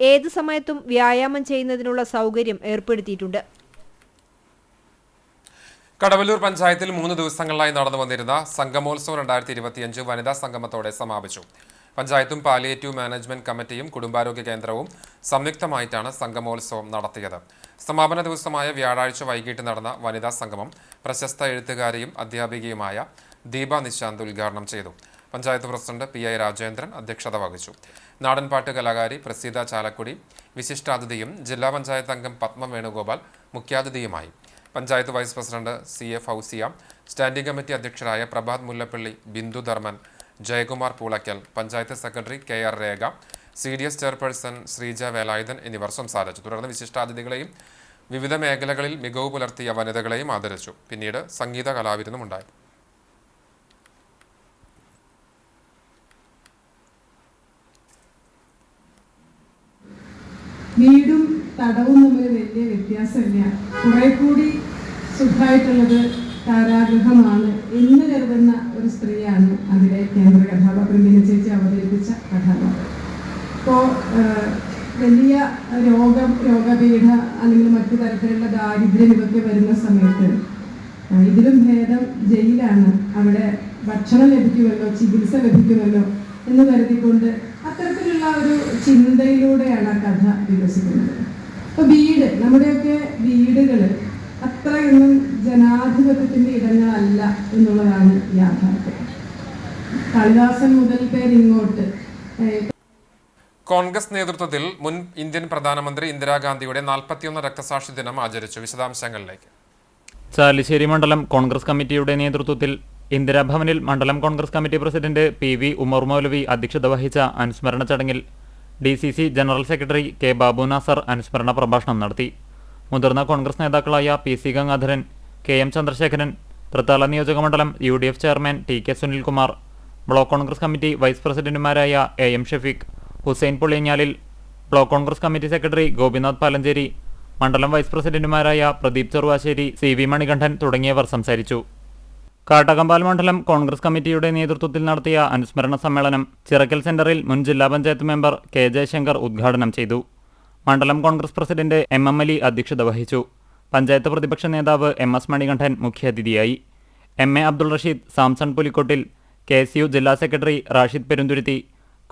ഏതു സമയത്തും വ്യായാമം ചെയ്യുന്നതിനുള്ള സൗകര്യം ഏർപ്പെടുത്തിയിട്ടുണ്ട്. കടവല്ലൂർ പഞ്ചായത്തിൽ 3 ദിവസങ്ങളിലായി നടന്നു വന്നിരുന്ന സംഗമോത്സവം 2025 വനിതാ സംഗമത്തോടെ സമാപിച്ചു. പഞ്ചായത്തും പാലിയേറ്റീവ് മാനേജ്മെന്റ് കമ്മിറ്റിയും കുടുംബാരോഗ്യ കേന്ദ്രവും സംയുക്തമായിട്ടാണ് സംഗമോത്സവം നടത്തിയത്. സമാപന ദിവസമായ വ്യാഴാഴ്ച വൈകിട്ട് നടന്ന വനിതാ സംഗമം പ്രശസ്ത എഴുത്തുകാരിയും അധ്യാപികയുമായ ദീപ നിശാന്ത് ഉദ്ഘാടനം ചെയ്തു. പഞ്ചായത്ത് പ്രസിഡന്റ് PI രാജേന്ദ്രൻ അധ്യക്ഷത വഹിച്ചു. നാടൻപാട്ട് കലാകാരി പ്രസീത ചാലക്കുടി വിശിഷ്ടാതിഥിയും ജില്ലാ പഞ്ചായത്ത് അംഗം പത്മ വേണുഗോപാൽ മുഖ്യാതിഥിയുമായി. Panchayat vice president CA Fousiya, standing committee അധ്യക്ഷരായ Prabhath Mullappally, Bindu Dharman, Jayakumar Poolakkal, panchayat secretary KR Rekha, CDS chairperson Sreeja Velayudhan എന്നിവർ സംസാരിച്ചു. തുടർന്ന് വിശിഷ്ടാതിഥികളെയും വിവിധ മേഖലകളിൽ മികവ് പുലർത്തിയ വനിതകളെയും ആദരിച്ചു. പിന്നീട് സംഗീത കലാവിരുന്നുമുണ്ടായി. വീടും തടവും തമ്മിൽ വലിയ വ്യത്യാസമില്ല. കുറെ കൂടി സുഖമായിട്ടുള്ളത് കാരാഗൃഹമാണ് എന്ന് കരുതുന്ന ഒരു സ്ത്രീയാണ് അതിലെ കേന്ദ്ര കഥാപാത്രം ചേച്ചി അവതരിപ്പിച്ച കഥാപാത്രം. ഇപ്പോൾ വലിയ രോഗപീഠ അല്ലെങ്കിൽ മറ്റു തരത്തിലുള്ള ദാരിദ്ര്യം ഇതൊക്കെ വരുന്ന സമയത്ത് ഇതിലും ഭേദം ജയിലാണ്, അവിടെ ഭക്ഷണം ലഭിക്കുമല്ലോ, ചികിത്സ ലഭിക്കുമല്ലോ എന്ന് കരുതിക്കൊണ്ട് അത്തരത്തിലുള്ള ഒരു ചിന്തയിലൂടെയാണ് ആ കഥ വികസിക്കുന്നത്. അപ്പോൾ നമ്മുടെയൊക്കെ വീടുകൾ അത്രയൊന്നും ജനാധിപത്യത്തിൻ്റെ ഇടങ്ങളല്ല എന്നുള്ളതാണ് യാഥാർത്ഥ്യം. കാളിദാസൻ മുതൽ പേരിങ്ങോട്ട് കോൺഗ്രസ് നേതൃത്വത്തിൽ മുൻ ഇന്ത്യൻ പ്രധാനമന്ത്രി ഇന്ദിരാഗാന്ധിയുടെ 41 രക്തസാക്ഷി ദിനം ആചരിച്ചു. വിശദാംശങ്ങളിലേക്ക്. ചാലിശ്ശേരി മണ്ഡലം കോൺഗ്രസ് കമ്മിറ്റിയുടെ നേതൃത്വത്തിൽ ഇന്ദിരാഭവനിൽ മണ്ഡലം Congress committee president PV Umar Moulavi അധ്യക്ഷത വഹിച്ച അനുസ്മരണ ചടങ്ങിൽ DCC general secretary K Babu Nasar അനുസ്മരണ പ്രഭാഷണം നടത്തി. മുതിർന്ന കോൺഗ്രസ് നേതാക്കളായ PC ഗംഗാധരൻ, KM ചന്ദ്രശേഖരൻ, തൃത്താല നിയോജകമണ്ഡലം UDF chairman TK Sunilkumar, block Congress committee vice പ്രസിഡന്റുമാരായ AM Shafeeq, Hussain Puliyanjalil, block Congress committee secretary Gopinath Palancheri, മണ്ഡലം വൈസ് പ്രസിഡന്റുമാരായ പ്രദീപ് ചെറുവാശ്ശേരി, CV മണികണ്ഠൻ തുടങ്ങിയവർ സംസാരിച്ചു. കാട്ടകമ്പാൽ മണ്ഡലം കോൺഗ്രസ് കമ്മിറ്റിയുടെ നേതൃത്വത്തിൽ നടത്തിയ അനുസ്മരണ സമ്മേളനം ചിറക്കൽ സെന്ററിൽ മുൻ ജില്ലാ പഞ്ചായത്ത് മെമ്പർ K ജയശങ്കർ ഉദ്ഘാടനം ചെയ്തു. മണ്ഡലം കോൺഗ്രസ് പ്രസിഡന്റ് MM അലി അധ്യക്ഷത വഹിച്ചു. പഞ്ചായത്ത് പ്രതിപക്ഷ നേതാവ് MS മണികണ്ഠൻ മുഖ്യാതിഥിയായി. MA അബ്ദുൾ റഷീദ്, സാംസൺ പുലിക്കോട്ടിൽ, KSU ജില്ലാ സെക്രട്ടറി റാഷിദ് പെരുന്തുരുത്തി,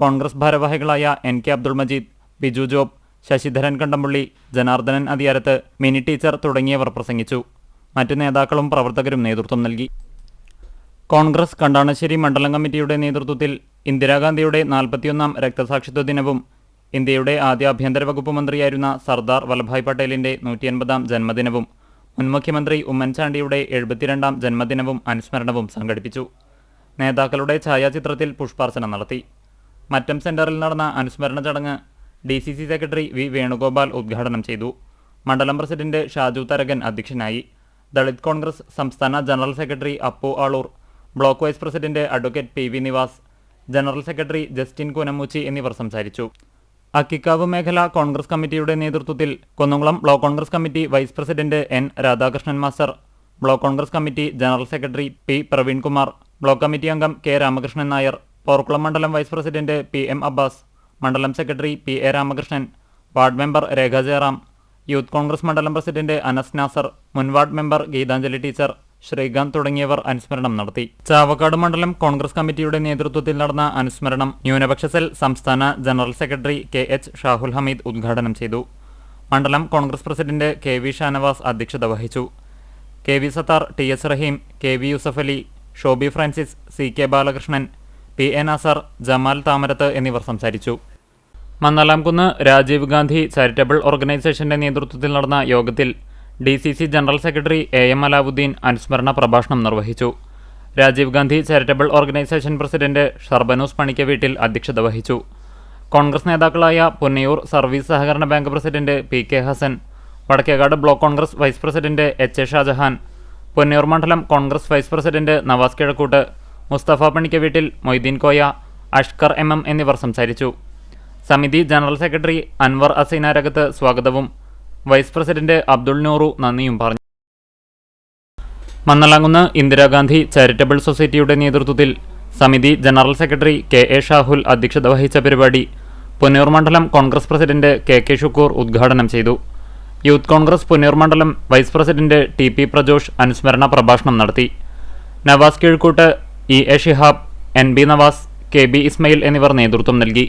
കോൺഗ്രസ് ഭാരവാഹികളായ NK Abdul Majeed, Biju job, Sasidharan കണ്ടമ്പള്ളി, Janardhanan അതിയാരത്ത്, mini teacher തുടങ്ങിയവർ പ്രസംഗിച്ചു. മറ്റു നേതാക്കളും പ്രവർത്തകരും നേതൃത്വം നൽകി. കോൺഗ്രസ് കണ്ടാണശ്ശേരി മണ്ഡലം കമ്മിറ്റിയുടെ നേതൃത്വത്തിൽ ഇന്ദിരാഗാന്ധിയുടെ 41ാം രക്തസാക്ഷിത്വ ദിനവും ഇന്ത്യയുടെ ആദ്യ ആഭ്യന്തര വകുപ്പ് മന്ത്രിയായിരുന്ന സർദാർ വല്ലഭായ് പട്ടേലിന്റെ 150ാം ജന്മദിനവും മുൻ മുഖ്യമന്ത്രി ഉമ്മൻചാണ്ടിയുടെ 72ാം ജന്മദിനവും അനുസ്മരണവും സംഘടിപ്പിച്ചു. നേതാക്കളുടെ ഛായാചിത്രത്തിൽ പുഷ്പാർച്ചന നടത്തി. മറ്റം സെന്ററിൽ നടന്ന അനുസ്മരണ ചടങ്ങ് DCC സെക്രട്ടറി V. വേണുഗോപാൽ ഉദ്ഘാടനം ചെയ്തു. മണ്ഡലം പ്രസിഡന്റ് ഷാജു തരകൻ അധ്യക്ഷനായി. ദളിത് കോൺഗ്രസ് സംസ്ഥാന general secretary Appu Aloor, block vice president advocate PV Nivas, general secretary Justin Koonamoochi എന്നിവർ സംസാരിച്ചു. അക്കിക്കാവ് മേഖല കോൺഗ്രസ് കമ്മിറ്റിയുടെ നേതൃത്വത്തിൽ Kunnamkulam block Congress committee vice president N. Radhakrishnan master, block Congress committee general secretary P. Praveenkumar, block committee അംഗം K. രാമകൃഷ്ണൻ നായർ, പോർക്കുളം മണ്ഡലം വൈസ് പ്രസിഡന്റ് PM അബ്ബാസ്, മണ്ഡലം secretary PA Ramakrishnan, ward member Rekha Jayaram, youth Congress മണ്ഡലം president Anas Nasar, മുൻ ward member Geethanjali teacher, Srikanth തുടങ്ങിയവർ അനുസ്മരണം നടത്തി. ചാവക്കാട് മണ്ഡലം കോൺഗ്രസ് കമ്മിറ്റിയുടെ നേതൃത്വത്തിൽ നടന്ന അനുസ്മരണം ന്യൂനപക്ഷ സെൽ സംസ്ഥാന general secretary KH Shahul Hameed ഉദ്ഘാടനം ചെയ്തു. മണ്ഡലം കോൺഗ്രസ് പ്രസിഡന്റ് KV ഷാനവാസ് അധ്യക്ഷത വഹിച്ചു. KV Sathar, TS Raheem, KV Yusuf Ali, Shobi Francis, CK Balakrishnan, PA Nasar, Jamal Thamarath എന്നിവർ സംസാരിച്ചു. മന്നാലാംകുന്ന് രാജീവ് ഗാന്ധി ചാരിറ്റബിൾ ഓർഗനൈസേഷന്റെ നേതൃത്വത്തിൽ നടന്ന യോഗത്തിൽ DCC general secretary AM Alauddin അനുസ്മരണ പ്രഭാഷണം നിർവഹിച്ചു. Rajiv Gandhi charitable organisation president Sharbanoos Panikkaveettil അധ്യക്ഷത വഹിച്ചു. കോൺഗ്രസ് നേതാക്കളായ പുന്നയൂർ സർവീസ് സഹകരണ bank president PK Hasan, Vadakkekad block Congress vice president HA Shajahan, Punnayur മണ്ഡലം Congress vice president Navas Kizhakkoot, Musthafa Panikkaveettil, Moideen Koya, Ashkar MM എന്നിവർ സംസാരിച്ചു. സമിതി ജനറൽ സെക്രട്ടറി അൻവർ അസൈനാരകത്ത് സ്വാഗതവും വൈസ് പ്രസിഡന്റ് അബ്ദുൾ നൂറു നന്ദിയും പറഞ്ഞു. മന്നലാംകുന്ന് ഇന്ദിരാഗാന്ധി ചാരിറ്റബിൾ സൊസൈറ്റിയുടെ നേതൃത്വത്തിൽ സമിതി ജനറൽ സെക്രട്ടറി KA ഷാഹുൽ അധ്യക്ഷത വഹിച്ച പരിപാടി പുന്നയൂർ മണ്ഡലം കോൺഗ്രസ് പ്രസിഡന്റ് KK ഷുക്കൂർ ഉദ്ഘാടനം ചെയ്തു. യൂത്ത് കോൺഗ്രസ് പുന്നയൂർ മണ്ഡലം വൈസ് പ്രസിഡന്റ് TP പ്രജോഷ് അനുസ്മരണ പ്രഭാഷണം നടത്തി. Nawaz Kizhakkoot, EA Shihab, NB Nawaz, KB Ismail എന്നിവർ നേതൃത്വം നൽകി.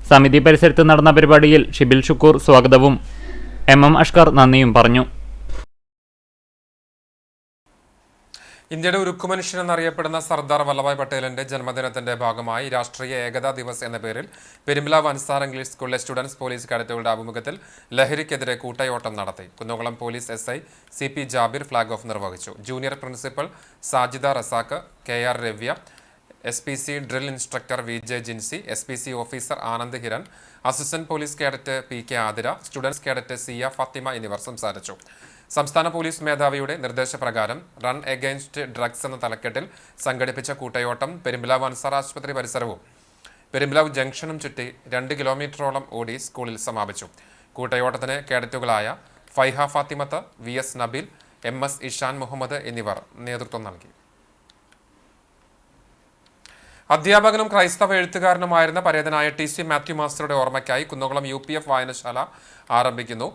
സമിതി പരിസരത്ത് നടന്ന പരിപാടിയിൽ ഷിബിൽ ഷുക്കൂർ സ്വാഗതവും MM അഷ്കർ നന്ദിയും പറഞ്ഞു. ഇന്ത്യയുടെ ഉരുക്കുമനുഷ്യൻ എന്നറിയപ്പെടുന്ന സർദാർ വല്ലഭായ് പട്ടേലിന്റെ ജന്മദിനത്തിന്റെ ഭാഗമായി രാഷ്ട്രീയ ഏകതാ ദിവസ് എന്ന പേരിൽ പെരുമ്പിലാവ് അൻസാർ ഇംഗ്ലീഷ് സ്കൂളിലെ സ്റ്റുഡൻസ് പോലീസ് കേഡറ്റുകളുടെ ആഭിമുഖ്യത്തിൽ ലഹരിക്കെതിരെ കൂട്ടയോട്ടം നടത്തി. Kunnamkulam police SI CP Jabir flag off നിർവഹിച്ചു. Junior principal Sajida Razak, KR Ravya, SPC drill instructor VJ Jincy, SPC officer Anand Hiran, assistant police cadet PK Athira, students cadet Siya Fathima എന്നിവർ സംസാരിച്ചു. സംസ്ഥാന പോലീസ് മേധാവിയുടെ നിർദ്ദേശപ്രകാരം റൺ എഗെയിൻസ്റ്റ് ഡ്രഗ്സ് എന്ന തലക്കെട്ടിൽ സംഘടിപ്പിച്ച കൂട്ടയോട്ടം പെരുമ്പിലാവ് അൻസാർ ആശുപത്രി പരിസരവും പെരുമ്പിലാവ് ജംഗ്ഷനും ചുറ്റി 2 കിലോമീറ്ററോളം ഓടി സ്കൂളിൽ സമാപിച്ചു. കൂട്ടയോട്ടത്തിന് കേഡറ്റുകളായ ഫൈഹ ഫാത്തിമത്ത്, VS നബീൽ, MS ഇഷാൻ മുഹമ്മദ് എന്നിവർ നേതൃത്വം നൽകി. അധ്യാപകനും ക്രൈസ്തവ എഴുത്തുകാരനുമായിരുന്ന പരേതനായ TC മാത്യു മാസ്റ്ററുടെ ഓർമ്മയ്ക്കായി കുന്നംകുളം UPF വായനശാല ആരംഭിക്കുന്നു.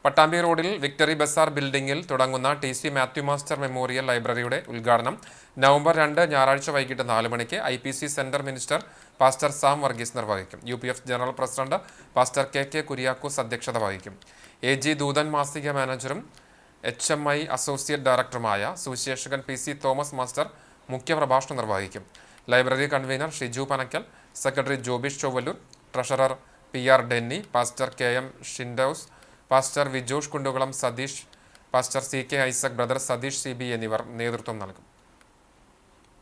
പട്ടാമ്പി റോഡിൽ വിക്ടറി ബസാർ ബിൽഡിംഗിൽ തുടങ്ങുന്ന TC മാത്യു മാസ്റ്റർ മെമ്മോറിയൽ ലൈബ്രറിയുടെ ഉദ്ഘാടനം നവംബർ 2 ഞായറാഴ്ച വൈകിട്ട് 4 മണിക്ക് IPC centre minister pastor Sam Varghese നിർവഹിക്കും. UPF general president pastor KK Kuriakose അധ്യക്ഷത വഹിക്കും. AG ദൂതൻ മാസിക മാനേജറും HMI അസോസിയേറ്റ് ഡയറക്ടറുമായ സുവിശേഷകൻ PC തോമസ് മാസ്റ്റർ മുഖ്യപ്രഭാഷണം നിർവഹിക്കും. Library convener Shiju Panakkal, secretary Jobish Chowallur, treasurer PR Denny, pastor KM Shindous, pastor Vijosh Kundukulam Satheesh, pastor CK Isaac, brother Satheesh CB എന്നിവർ നേതൃത്വം നൽകും.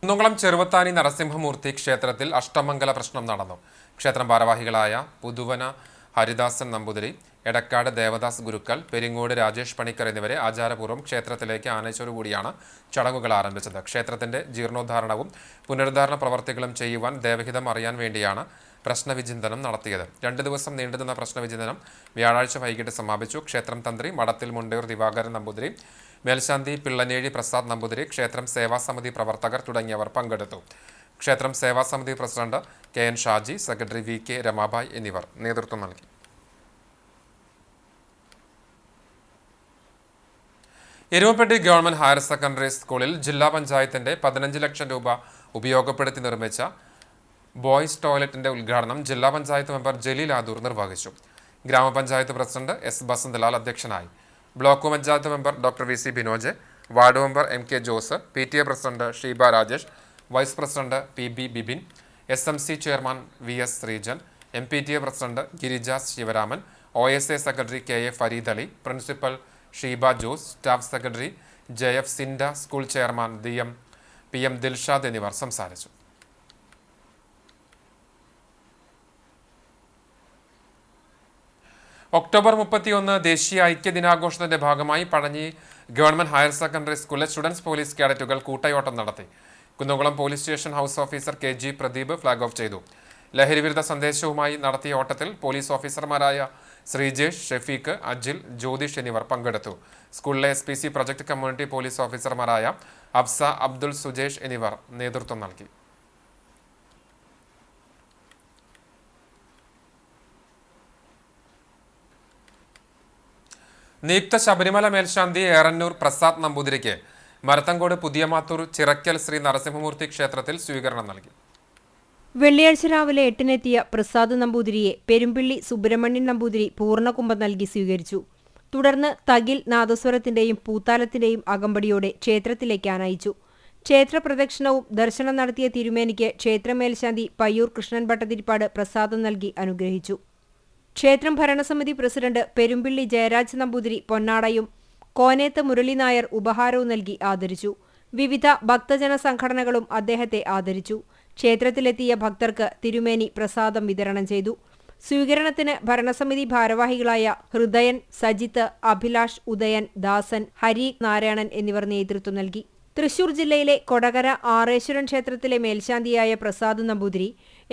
കുന്നംകുളം ചെറുവത്താനി നരസിംഹമൂർത്തി ക്ഷേത്രത്തിൽ അഷ്ടമംഗല പ്രശ്നം നടന്നു. ക്ഷേത്രം ഭാരവാഹികളായ പുതുവന ഹരിദാസൻ നമ്പൂതിരി, എടക്കാട് ദേവദാസ് ഗുരുക്കൾ, പെരിങ്ങോട് രാജേഷ് പണിക്കർ എന്നിവരെ ആചാരപൂർവ്വം ക്ഷേത്രത്തിലേക്ക് ആനയിച്ചോടുകൂടിയാണ് ചടങ്ങുകൾ ആരംഭിച്ചത്. ക്ഷേത്രത്തിന്റെ ജീർണോദ്ധാരണവും പുനരുദ്ധാരണ പ്രവർത്തികളും ചെയ്യുവാൻ ദേവഹിതം അറിയാൻ വേണ്ടിയാണ് പ്രശ്നവിചിന്തനം നടത്തിയത്. 2 ദിവസം നീണ്ടുനിന്ന പ്രശ്നവിചിന്തനം വ്യാഴാഴ്ച വൈകിട്ട് സമാപിച്ചു. ക്ഷേത്രം തന്ത്രി മടത്തിൽ മുണ്ടയൂർ ദിവാകരൻ നമ്പൂതിരി, മേൽശാന്തി പിള്ളനേഴി പ്രസാദ് നമ്പൂതിരി, ക്ഷേത്രം സേവാസമിതി പ്രവർത്തകർ തുടങ്ങിയവർ പങ്കെടുത്തു. ക്ഷേത്രം സേവാസമിതി president KN Shaji, secretary VK Ramabai എന്നിവർ നേതൃത്വം നൽകി. എരുമപ്പെട്ടി ഗവൺമെന്റ് ഹയർ സെക്കൻഡറി സ്കൂളിൽ ജില്ലാ പഞ്ചായത്തിന്റെ 15 ലക്ഷം രൂപ ഉപയോഗപ്പെടുത്തി നിർമ്മിച്ച ബോയ്സ് ടോയ്ലറ്റിന്റെ ഉദ്ഘാടനം ജില്ലാ പഞ്ചായത്ത് മെമ്പർ ജലീൽ ആദൂർ നിർവഹിച്ചു. ഗ്രാമപഞ്ചായത്ത് പ്രസിഡന്റ് എസ് ബസന്തലാൽ അധ്യക്ഷനായി. Block panchayat member doctor VC. Binoj, ward member MK. Jose, PTA president Sheeba Rajesh, vice president P.B. Bibin, SMC chairman V.S. Sreejan, MPTA president Girija Sivaraman, OSA secretary K.A. Fareed Ali, principal Sheeba Jose, staff secretary JF Sinda, school chairman PM Dilshad എന്നിവർ സംസാരിച്ചു. October 31 ദേശീയ ഐക്യദിനാഘോഷത്തിന്റെ ഭാഗമായി Pazhanji government higher secondary സ്കൂളിലെ students police കേഡറ്റുകൾ കൂട്ടയോട്ടം നടത്തി. Kunnamkulam police station house officer KG Pradeep flag off ചെയ്തു. ലഹരിവിരുദ്ധ സന്ദേശവുമായി നടത്തിയ ഓട്ടത്തിൽ പോലീസ് ഓഫീസർമാരായ ശ്രീജേഷ്, ഷെഫീഖ്, അജിൽ, ജ്യോതിഷ് എന്നിവർ പങ്കെടുത്തു. സ്കൂളിലെ SPC പ്രൊജക്ട് കമ്മ്യൂണിറ്റി പോലീസ് ഓഫീസർമാരായ അബ്സ, അബ്ദുൾ, സുജേഷ് എന്നിവർ നേതൃത്വം നൽകി. നിയുക്ത ശബരിമല മേൽശാന്തി ഏറന്നൂർ പ്രസാദ് നമ്പൂതിരിക്ക് മരത്തങ്കോട് പുതിയമാത്തൂർ ചിറക്കൽ ശ്രീ നരസിംഹമൂർത്തി ക്ഷേത്രത്തിൽ സ്വീകരണം നൽകി. വെള്ളിയാഴ്ച രാവിലെ 8-നെത്തിയ പ്രസാദ് നമ്പൂതിരിയെ പെരുമ്പിള്ളി സുബ്രഹ്മണ്യൻ നമ്പൂതിരി പൂർണ്ണകുംഭം നൽകി സ്വീകരിച്ചു. തുടർന്ന് തകിൽ, നാദസ്വരത്തിന്റെയും പൂത്താലത്തിന്റെയും അകമ്പടിയോടെ ക്ഷേത്രത്തിലേക്ക് ആനയിച്ചു. ക്ഷേത്ര പ്രദക്ഷിണവും ദർശനം നടത്തിയ തിരുമേനിക്ക് ക്ഷേത്രമേൽശാന്തി പയ്യൂർ കൃഷ്ണൻ ഭട്ടതിരിപ്പാട് പ്രസാദം നൽകി അനുഗ്രഹിച്ചു. ക്ഷേത്രം ഭരണസമിതി പ്രസിഡന്റ് പെരുമ്പിള്ളി ജയരാജ് നമ്പൂതിരി പൊന്നാടയും കോനേത്ത് മുരളി നായർ ഉപഹാരവും നൽകി ആദരിച്ചു. വിവിധ ഭക്തജന സംഘടനകളും അദ്ദേഹത്തെ ആദരിച്ചു. ക്ഷേത്രത്തിലെത്തിയ ഭക്തർക്ക് തിരുമേനി പ്രസാദം വിതരണം ചെയ്തു. സ്വീകരണത്തിന് ഭരണസമിതി ഭാരവാഹികളായ ഹൃദയൻ, സജിത്ത്, അഭിലാഷ്, ഉദയൻ, ദാസൻ, ഹരി നാരായണൻ എന്നിവർ നേതൃത്വം നൽകി. തൃശൂർ ജില്ലയിലെ കൊടകര ആറേശ്വരൻ ക്ഷേത്രത്തിലെ മേൽശാന്തിയായ പ്രസാദ് നമ്പൂതിരി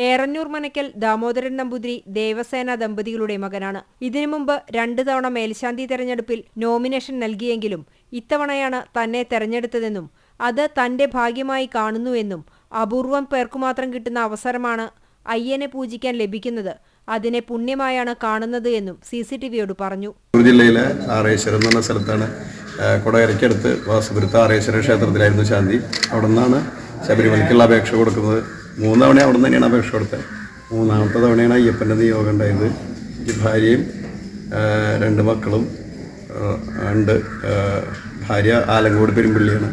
ഏറന്നൂർ മനക്കൽ ദാമോദരൻ നമ്പൂതിരി ദേവസേന ദമ്പതികളുടെ മകനാണ്. ഇതിനു മുമ്പ് 2 തവണ മേൽശാന്തി തെരഞ്ഞെടുപ്പിൽ നോമിനേഷൻ നൽകിയെങ്കിലും ഇത്തവണയാണ് തന്നെ തെരഞ്ഞെടുത്തതെന്നും അത് തന്റെ ഭാഗ്യമായി കാണുന്നുവെന്നും അപൂർവം പേർക്കുമാത്രം കിട്ടുന്ന അവസരമാണ് അയ്യനെ പൂജിക്കാൻ ലഭിക്കുന്നത്, അതിനെ പുണ്യമായാണ് കാണുന്നത് എന്നും CCTVയോട് പറഞ്ഞു. ജില്ലയിലെ ആറേശ്വരം എന്ന് പറഞ്ഞ സ്ഥലത്താണ് കൊടകരയ്ക്കടുത്ത് വാസുപുരത്ത് ആറേശ്വര ക്ഷേത്രത്തിലായിരുന്നു ശാന്തി. അവിടെ നിന്നാണ് ശബരിമലയ്ക്കുള്ള അപേക്ഷ കൊടുക്കുന്നത്. 3 തവണ അവിടെ നിന്ന് തന്നെയാണ് അപേക്ഷ കൊടുത്തത്. 3ാമത്തെ തവണയാണ് അയ്യപ്പൻ്റെ നിയോഗം ഉണ്ടായത്. ഈ ഭാര്യയും 2 മക്കളും ഉണ്ട്. ഭാര്യ ആലങ്കോട് പെരുമ്പിള്ളിയാണ്.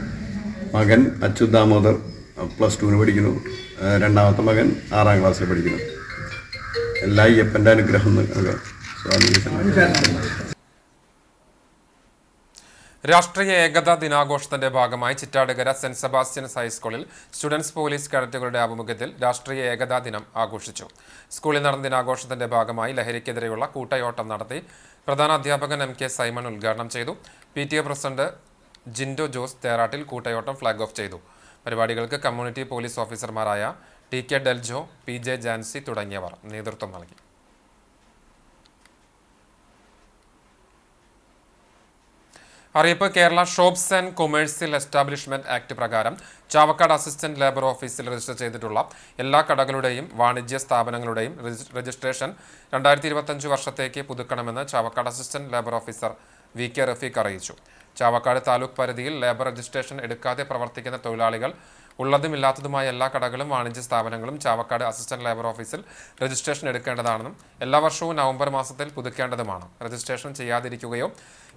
മകൻ അച്യുത് ദാമോദർ +2 പഠിക്കുന്നു. 2ാമത്തെ മകൻ 6ാം ക്ലാസ്സിൽ പഠിക്കുന്നു. എല്ലാ അയ്യപ്പൻ്റെ അനുഗ്രഹം രാഷ്ട്രീയ ഏകതാ ദിനാഘോഷത്തിന്റെ ഭാഗമായി ചിറ്റാടുകര സെന്റ് സെബാസ്റ്റ്യൻസ് ഹൈസ്കൂളിൽ സ്റ്റുഡൻസ് പോലീസ് കേഡറ്റുകളുടെ ആഭിമുഖ്യത്തിൽ രാഷ്ട്രീയ ഏകതാ ദിനം ആഘോഷിച്ചു. സ്കൂളിൽ നടന്ന ദിനാഘോഷത്തിന്റെ ഭാഗമായി ലഹരിക്കെതിരെയുള്ള കൂട്ടയോട്ടം നടത്തി. പ്രധാന അധ്യാപകൻ MK സൈമൺ ഉദ്ഘാടനം ചെയ്തു. PTA president Jindo Jose Therattil കൂട്ടയോട്ടം ഫ്ലാഗ് ഓഫ് ചെയ്തു. പരിപാടികൾക്ക് കമ്മ്യൂണിറ്റി പോലീസ് ഓഫീസർമാരായ TK ഡെൽജോ, PJ ജാൻസി തുടങ്ങിയവർ നേതൃത്വം നൽകി. അറിയിപ്പ്. Kerala shops and commercial establishment act പ്രകാരം ചാവക്കാട് അസിസ്റ്റന്റ് ലേബർ ഓഫീസിൽ രജിസ്റ്റർ ചെയ്തിട്ടുള്ള എല്ലാ കടകളുടെയും വാണിജ്യ സ്ഥാപനങ്ങളുടെയും രജിസ്ട്രേഷൻ 2025 വർഷത്തേക്ക് പുതുക്കണമെന്ന് Chavakkad assistant labour officer VK Rafeeq അറിയിച്ചു. ചാവക്കാട് താലൂക്ക് പരിധിയിൽ ലേബർ രജിസ്ട്രേഷൻ എടുക്കാതെ പ്രവർത്തിക്കുന്ന തൊഴിലാളികൾ ഉള്ളതും ഇല്ലാത്തതുമായ എല്ലാ കടകളും വാണിജ്യ സ്ഥാപനങ്ങളും ചാവക്കാട് അസിസ്റ്റന്റ് ലേബർ ഓഫീസിൽ രജിസ്ട്രേഷൻ എടുക്കേണ്ടതാണെന്നും എല്ലാ വർഷവും നവംബർ മാസത്തിൽ പുതുക്കേണ്ടതുമാണ്. രജിസ്ട്രേഷൻ ചെയ്യാതിരിക്കുകയോ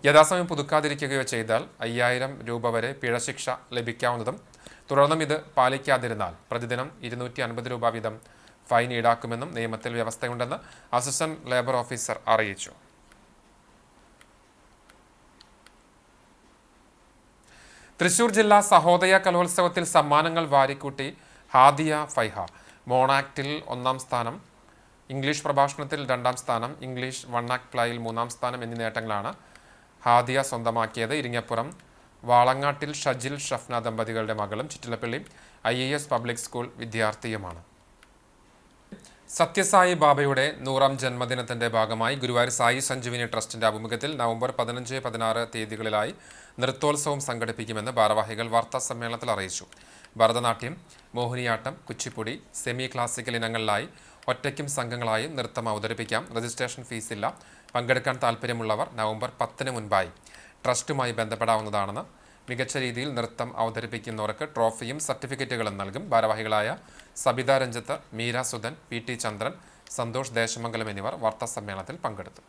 യഥാസമയം പുതുക്കാതിരിക്കുകയോ ചെയ്താൽ 5000 രൂപ വരെ പിഴശിക്ഷ ലഭിക്കാവുന്നതും തുടർന്നും ഇത് പാലിക്കാതിരുന്നാൽ പ്രതിദിനം 250 രൂപ വീതം ഫൈൻ ഈടാക്കുമെന്നും നിയമത്തിൽ വ്യവസ്ഥയുണ്ടെന്ന് അസിസ്റ്റന്റ് ലേബർ ഓഫീസർ അറിയിച്ചു. തൃശൂർ ജില്ലാ സഹോദയ കലോത്സവത്തിൽ സമ്മാനങ്ങൾ വാരിക്കൂട്ടി ഹാദിയ ഫൈഹ. മോണാക്റ്റിൽ 1ാം സ്ഥാനം, ഇംഗ്ലീഷ് പ്രഭാഷണത്തിൽ 2ാം സ്ഥാനം, ഇംഗ്ലീഷ് 1 ആക്ട് പ്ലേയിൽ 3ാം സ്ഥാനം എന്നീ നേട്ടങ്ങളാണ് ഹാദിയ സ്വന്തമാക്കിയത്. ഇരിങ്ങപ്പുറം വാളങ്ങാട്ടിൽ ഷജിൽ ഷഫ്ന ദമ്പതികളുടെ മകളും ചിറ്റിലപ്പള്ളി IAS പബ്ലിക് സ്കൂൾ വിദ്യാർത്ഥിയുമാണ്. സത്യസായി ബാബയുടെ 100ാം ജന്മദിനത്തിന്റെ ഭാഗമായി ഗുരുവായൂർ സായി സഞ്ജീവിനി ട്രസ്റ്റിന്റെ ആഭിമുഖ്യത്തിൽ നവംബർ 15, 16 തീയതികളിലായി നൃത്തോത്സവം സംഘടിപ്പിക്കുമെന്ന് ഭാരവാഹികൾ വാർത്താ സമ്മേളനത്തിൽ അറിയിച്ചു. ഭരതനാട്യം, മോഹിനിയാട്ടം, കുച്ചിപ്പുടി, സെമി ക്ലാസിക്കൽ ഇനങ്ങളിലായി ഒറ്റയ്ക്കും സംഘങ്ങളായും നൃത്തം അവതരിപ്പിക്കാം. രജിസ്ട്രേഷൻ ഫീസില്ല. പങ്കെടുക്കാൻ താൽപ്പര്യമുള്ളവർ നവംബർ 10 മുൻപായി ട്രസ്റ്റുമായി ബന്ധപ്പെടാവുന്നതാണെന്ന് മികച്ച രീതിയിൽ നൃത്തം അവതരിപ്പിക്കുന്നവർക്ക് ട്രോഫിയും സർട്ടിഫിക്കറ്റുകളും നൽകും. ഭാരവാഹികളായ സബിത രഞ്ജിത്ത്, മീര സുധൻ, PT ചന്ദ്രൻ, സന്തോഷ് ദേശമംഗലം എന്നിവർ വാർത്താസമ്മേളനത്തിൽ പങ്കെടുത്തു.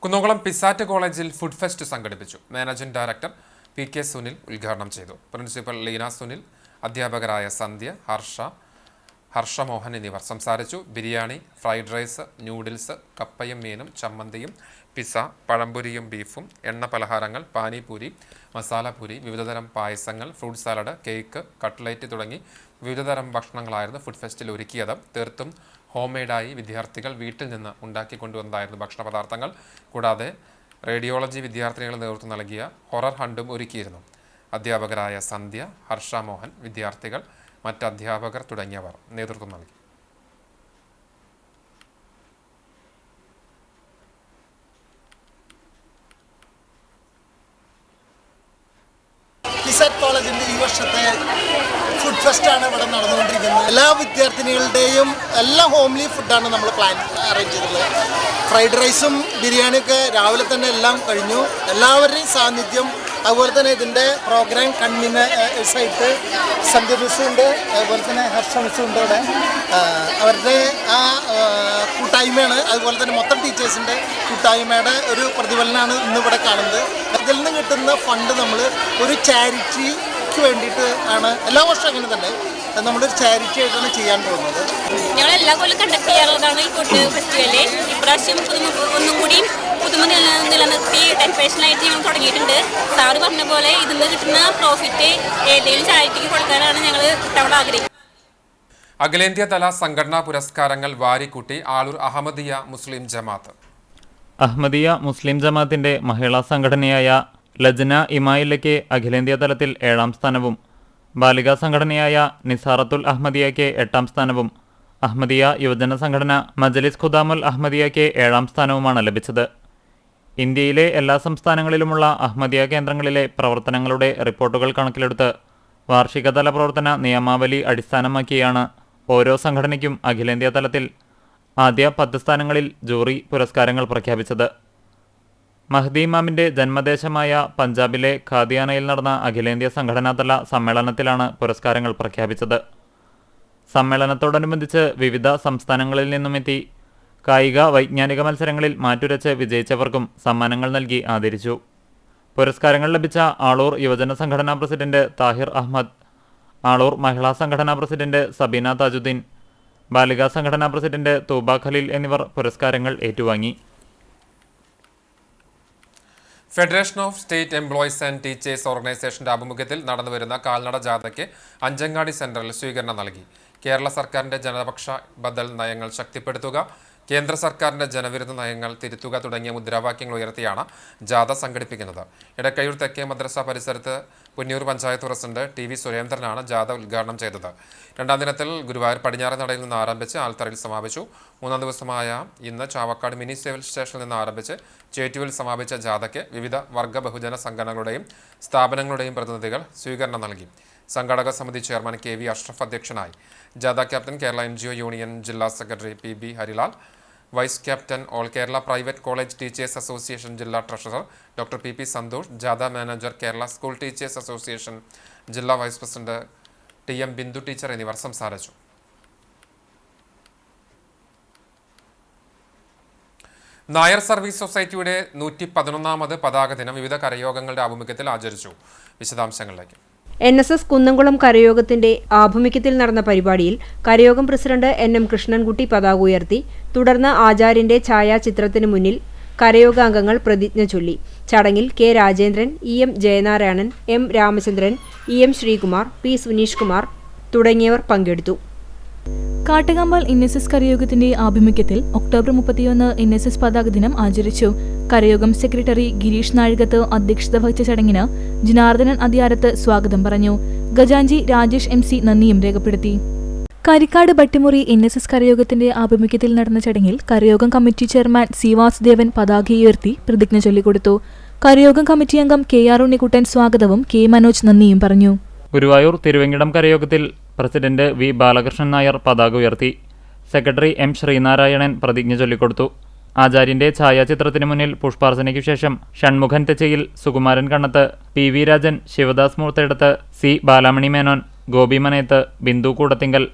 കുന്നംകുളം പിസാറ്റ് കോളേജിൽ ഫുഡ് ഫെസ്റ്റ് സംഘടിപ്പിച്ചു. മാനേജിംഗ് ഡയറക്ടർ PK സുനിൽ ഉദ്ഘാടനം ചെയ്തു. പ്രിൻസിപ്പൽ ലീന സുനിൽ, അധ്യാപകരായ സന്ധ്യ, ഹർഷമോഹൻ എന്നിവർ സംസാരിച്ചു. ബിരിയാണി, ഫ്രൈഡ് റൈസ്, ന്യൂഡിൽസ്, കപ്പയും മീനും, ചമ്മന്തിയും, പിസ്സ, പഴംപൊരിയും ബീഫും, എണ്ണ പലഹാരങ്ങൾ, പാനിപൂരി, മസാലപൂരി, വിവിധതരം പായസങ്ങൾ, ഫ്രൂട്ട് സാലഡ്, കേക്ക്, കട്ട്ലേറ്റ് തുടങ്ങി വിവിധതരം ഭക്ഷണങ്ങളായിരുന്നു ഫുഡ് ഫെസ്റ്റിൽ ഒരുക്കിയത്. തീർത്തും ഹോംമെയ്ഡായി വിദ്യാർത്ഥികൾ വീട്ടിൽ നിന്ന് ഉണ്ടാക്കിക്കൊണ്ടുവന്നതായിരുന്നു ഭക്ഷണ പദാർത്ഥങ്ങൾ. കൂടാതെ റേഡിയോളജി വിദ്യാർത്ഥികൾ നേതൃത്വം നൽകിയ ഹൊറർ ഹണ്ടും ഒരുക്കിയിരുന്നു. അധ്യാപകരായ സന്ധ്യ, ഹർഷമോഹൻ, വിദ്യാർത്ഥികൾ, മറ്റ് അധ്യാപകർ തുടങ്ങിയവർ നേതൃത്വം നൽകി. പിസാറ്റ് കോളേജിൻ്റെ ഈ വർഷത്തെ ഫുഡ് ഫെസ്റ്റാണ് ഇവിടെ നടന്നുകൊണ്ടിരിക്കുന്നത്. എല്ലാ വിദ്യാർത്ഥിനികളുടെയും എല്ലാം ഹോംലി ഫുഡാണ് നമ്മൾ അറേഞ്ച് ചെയ്തിട്ടുള്ളത്. ഫ്രൈഡ് റൈസും ബിരിയാണിയൊക്കെ രാവിലെ തന്നെ എല്ലാം കഴിഞ്ഞു. എല്ലാവരുടെയും സാന്നിധ്യം, അതുപോലെ തന്നെ ഇതിൻ്റെ പ്രോഗ്രാം കൺവീനേഴ്സായിട്ട് സന്ധ്യ മിസ്സുണ്ട്, അതുപോലെ തന്നെ ഹർഷ മിസ്സുണ്ട്. ഇവിടെ അവരുടെ ആ കൂട്ടായ്മയാണ്, അതുപോലെ തന്നെ മൊത്തം ടീച്ചേഴ്സിൻ്റെ കൂട്ടായ്മയുടെ ഒരു പ്രതിഫലനമാണ് ഇന്നിവിടെ കാണുന്നത്. ഇതിൽ നിന്ന് കിട്ടുന്ന ഫണ്ട് നമ്മൾ ഒരു ചാരിറ്റിക്ക് വേണ്ടിയിട്ട് ആണ് എല്ലാ വർഷവും അങ്ങനെ തന്നെ നമ്മളൊരു ചാരിറ്റി ആയിട്ടാണ് ചെയ്യാൻ പോകുന്നത്. ഞങ്ങൾ എല്ലാ കൊല്ലം കണ്ടക്ട് ചെയ്യാറുള്ളതാണ് ഈ ഫുഡ് ഫെസ്റ്റിവല്. ഇപ്രാവശ്യം ഒന്നും കൂടി പുതുമ നിലനിർത്തി ഡെക്കറേഷനായിട്ട് ഞങ്ങൾ തുടങ്ങിയിട്ടുണ്ട്. സാറ് പറഞ്ഞ പോലെ ഇതിൽ നിന്ന് കിട്ടുന്ന പ്രോഫിറ്റ് ഏതെങ്കിലും ചാരിറ്റിക്ക് കൊടുക്കാനാണ് ഞങ്ങൾ ഇത്തവണ ആഗ്രഹിക്കുന്നത്. അഖിലേന്ത്യാതല സംഘടനാ പുരസ്കാരങ്ങൾ വാരിക്കൂട്ടി ആളൂർ അഹമ്മദിയ മുസ്ലിം ജമാഅത്ത്. അഹമ്മദിയ മുസ്ലിം ജമാഅത്തിന്റെ മഹിളാ സംഘടനയായ ലജ്ന ഇമായില്ലയ്ക്ക് അഖിലേന്ത്യാ തലത്തിൽ 7ാം സ്ഥാനവും ബാലികാ സംഘടനയായ നിസാറത്തുൽ അഹമ്മദിയയ്ക്ക് 8ാം സ്ഥാനവും അഹമ്മദിയ യുവജന സംഘടന മജ്ലിസ് ഖുദാമുൽ അഹമ്മദിയയ്ക്ക് 7ാം സ്ഥാനവുമാണ് ലഭിച്ചത്. ഇന്ത്യയിലെ എല്ലാ സംസ്ഥാനങ്ങളിലുമുള്ള അഹമ്മദിയ കേന്ദ്രങ്ങളിലെ പ്രവർത്തനങ്ങളുടെ റിപ്പോർട്ടുകൾ കണക്കിലെടുത്ത് വാർഷികതല പ്രവർത്തന നിയമാവലി അടിസ്ഥാനമാക്കിയാണ് ഓരോ സംഘടനയ്ക്കും അഖിലേന്ത്യാ തലത്തിൽ ആദ്യ 10 സ്ഥാനങ്ങളിൽ ജൂറി പുരസ്കാരങ്ങൾ പ്രഖ്യാപിച്ചത്. മഹ്ദി ഇമാമിൻ്റെ ജന്മദേശമായ പഞ്ചാബിലെ ഖാദിയാനയിൽ നടന്ന അഖിലേന്ത്യാ സംഘടനാതല സമ്മേളനത്തിലാണ് പുരസ്കാരങ്ങൾ പ്രഖ്യാപിച്ചത്. സമ്മേളനത്തോടനുബന്ധിച്ച് വിവിധ സംസ്ഥാനങ്ങളിൽ നിന്നുമെത്തി കായിക വൈജ്ഞാനിക മത്സരങ്ങളിൽ മാറ്റുരച്ച് വിജയിച്ചവർക്കും സമ്മാനങ്ങൾ നൽകി ആദരിച്ചു. പുരസ്കാരങ്ങൾ ലഭിച്ച ആളൂർ യുവജന സംഘടനാ പ്രസിഡന്റ് താഹിർ അഹമ്മദ്, ആളൂർ മഹിളാ സംഘടനാ പ്രസിഡന്റ് സബീന താജുദ്ദീൻ, ബാലികാ സംഘടനാ പ്രസിഡന്റ് തൂബ ഖലീൽ എന്നിവർ പുരസ്കാരങ്ങൾ ഏറ്റുവാങ്ങി. Federation of state employees and teachers ഓർഗനൈസേഷന്റെ ആഭിമുഖ്യത്തിൽ നടന്നുവരുന്ന കാൽനട ജാഥയ്ക്ക് അഞ്ചങ്ങാടി സെന്ററിൽ സ്വീകരണം നൽകി. കേരള സർക്കാരിന്റെ ജനപക്ഷ ബദൽ നയങ്ങൾ ശക്തിപ്പെടുത്തുക, കേന്ദ്ര സർക്കാരിന്റെ ജനവിരുദ്ധ നയങ്ങൾ തിരുത്തുക തുടങ്ങിയ മുദ്രാവാക്യങ്ങൾ ഉയർത്തിയാണ് ജാഥ സംഘടിപ്പിക്കുന്നത്. ഇടക്കയൂർ തെക്കേ മദ്രസ പരിസരത്ത് പുന്നൂർ പഞ്ചായത്ത് പ്രസിഡന്റ് TV സുരേന്ദ്രനാണ് ജാഥ ഉദ്ഘാടനം ചെയ്തത്. 2ാം ദിനത്തിൽ ഗുരുവായൂർ പടിഞ്ഞാറൻ നടയിൽ നിന്ന് ആരംഭിച്ച് ആൽത്തറയിൽ സമാപിച്ചു. 3ാം ദിവസമായ ഇന്ന് ചാവക്കാട് മിനി സിവിൽ സ്റ്റേഷനിൽ നിന്ന് ആരംഭിച്ച് ചേറ്റുവിൽ സമാപിച്ച ജാഥയ്ക്ക് വിവിധ വർഗ ബഹുജന സംഘടനകളുടെയും സ്ഥാപനങ്ങളുടെയും പ്രതിനിധികൾ സ്വീകരണം നൽകി. സംഘാടക സമിതി ചെയർമാൻ KV അഷ്റഫ് അധ്യക്ഷനായി. ജാഥ ക്യാപ്റ്റൻ കേരള NGO യൂണിയൻ ജില്ലാ secretary PB Harilal, vice captain all Kerala private college teachers association ജില്ലാ ട്രഷറർ ഡോക്ടർ PP സന്തോഷ്, ജാഥ manager Kerala school teachers association ജില്ലാ vice president TM Bindu teacher എന്നിവർ സംസാരിച്ചു. നായർ സർവീസ് സൊസൈറ്റിയുടെ 111ാമത് പതാക ദിനം വിവിധ കരയോഗങ്ങളുടെ ആഭിമുഖ്യത്തിൽ ആചരിച്ചു. വിശദാംശങ്ങളിലേക്ക്. NSS കുന്നംകുളം കരയോഗത്തിന്റെ ആഭിമുഖ്യത്തിൽ നടന്ന പരിപാടിയിൽ കരയോഗം പ്രസിഡന്റ് NM കൃഷ്ണൻകുട്ടി പതാക ഉയർത്തി. തുടർന്ന് ആചാര്യന്റെ ഛായാചിത്രത്തിനു മുന്നിൽ കരയോഗാംഗങ്ങൾ പ്രതിജ്ഞ ചൊല്ലി. ചടങ്ങിൽ K Rajendran, EM Jayanarayanan, M Ramachandran, EM Sreekumar, P Suneesh Kumar തുടങ്ങിയവർ പങ്കെടുത്തു. കാട്ടുകമ്പാൽ NSS കരയോഗത്തിന്റെ ആഭിമുഖ്യത്തിൽ ഒക്ടോബർ 31 NSS പതാക ദിനം ആചരിച്ചു. കരയോഗം സെക്രട്ടറി ഗിരീഷ് നാഴികത്ത് അധ്യക്ഷത വഹിച്ച ചടങ്ങിന് ജനാർദ്ദനൻ അദിയാരത്ത് സ്വാഗതം പറഞ്ഞു. ഗജാഞ്ചി രാജേഷ് MC നന്ദിയും രേഖപ്പെടുത്തി. കരിക്കാട് ബട്ടിമുറി NSS കരയോഗത്തിന്റെ ആഭിമുഖ്യത്തിൽ നടന്ന ചടങ്ങിൽ കരയോഗം കമ്മിറ്റി ചെയർമാൻ C വാസുദേവൻ പതാകയുയർത്തി പ്രതിജ്ഞ ചൊല്ലിക്കൊടുത്തു. കരയോഗം കമ്മിറ്റി അംഗം KR ഉണ്ണിക്കുട്ടൻ സ്വാഗതവും K മനോജ് നന്ദിയും പറഞ്ഞു. ഗുരുവായൂർ തിരുവെങ്കിടം കരയോഗത്തിൽ പ്രസിഡന്റ് V ബാലകൃഷ്ണൻ നായർ പതാക ഉയർത്തി. സെക്രട്ടറി M ശ്രീനാരായണൻ പ്രതിജ്ഞ ചൊല്ലിക്കൊടുത്തു. ആചാര്യന്റെ ഛായാചിത്രത്തിനു മുന്നിൽ പുഷ്പാർച്ചനയ്ക്കു ശേഷം ഷൺമുഖൻ തെച്ചയിൽ, സുകുമാരൻ കണ്ണത്ത്, PV രാജൻ, ശിവദാസ് മൂത്തേടത്ത്, C ബാലാമണി മേനോൻ, ഗോപി മനയത്ത്, ബിന്ദു കൂടത്തിങ്കൽ,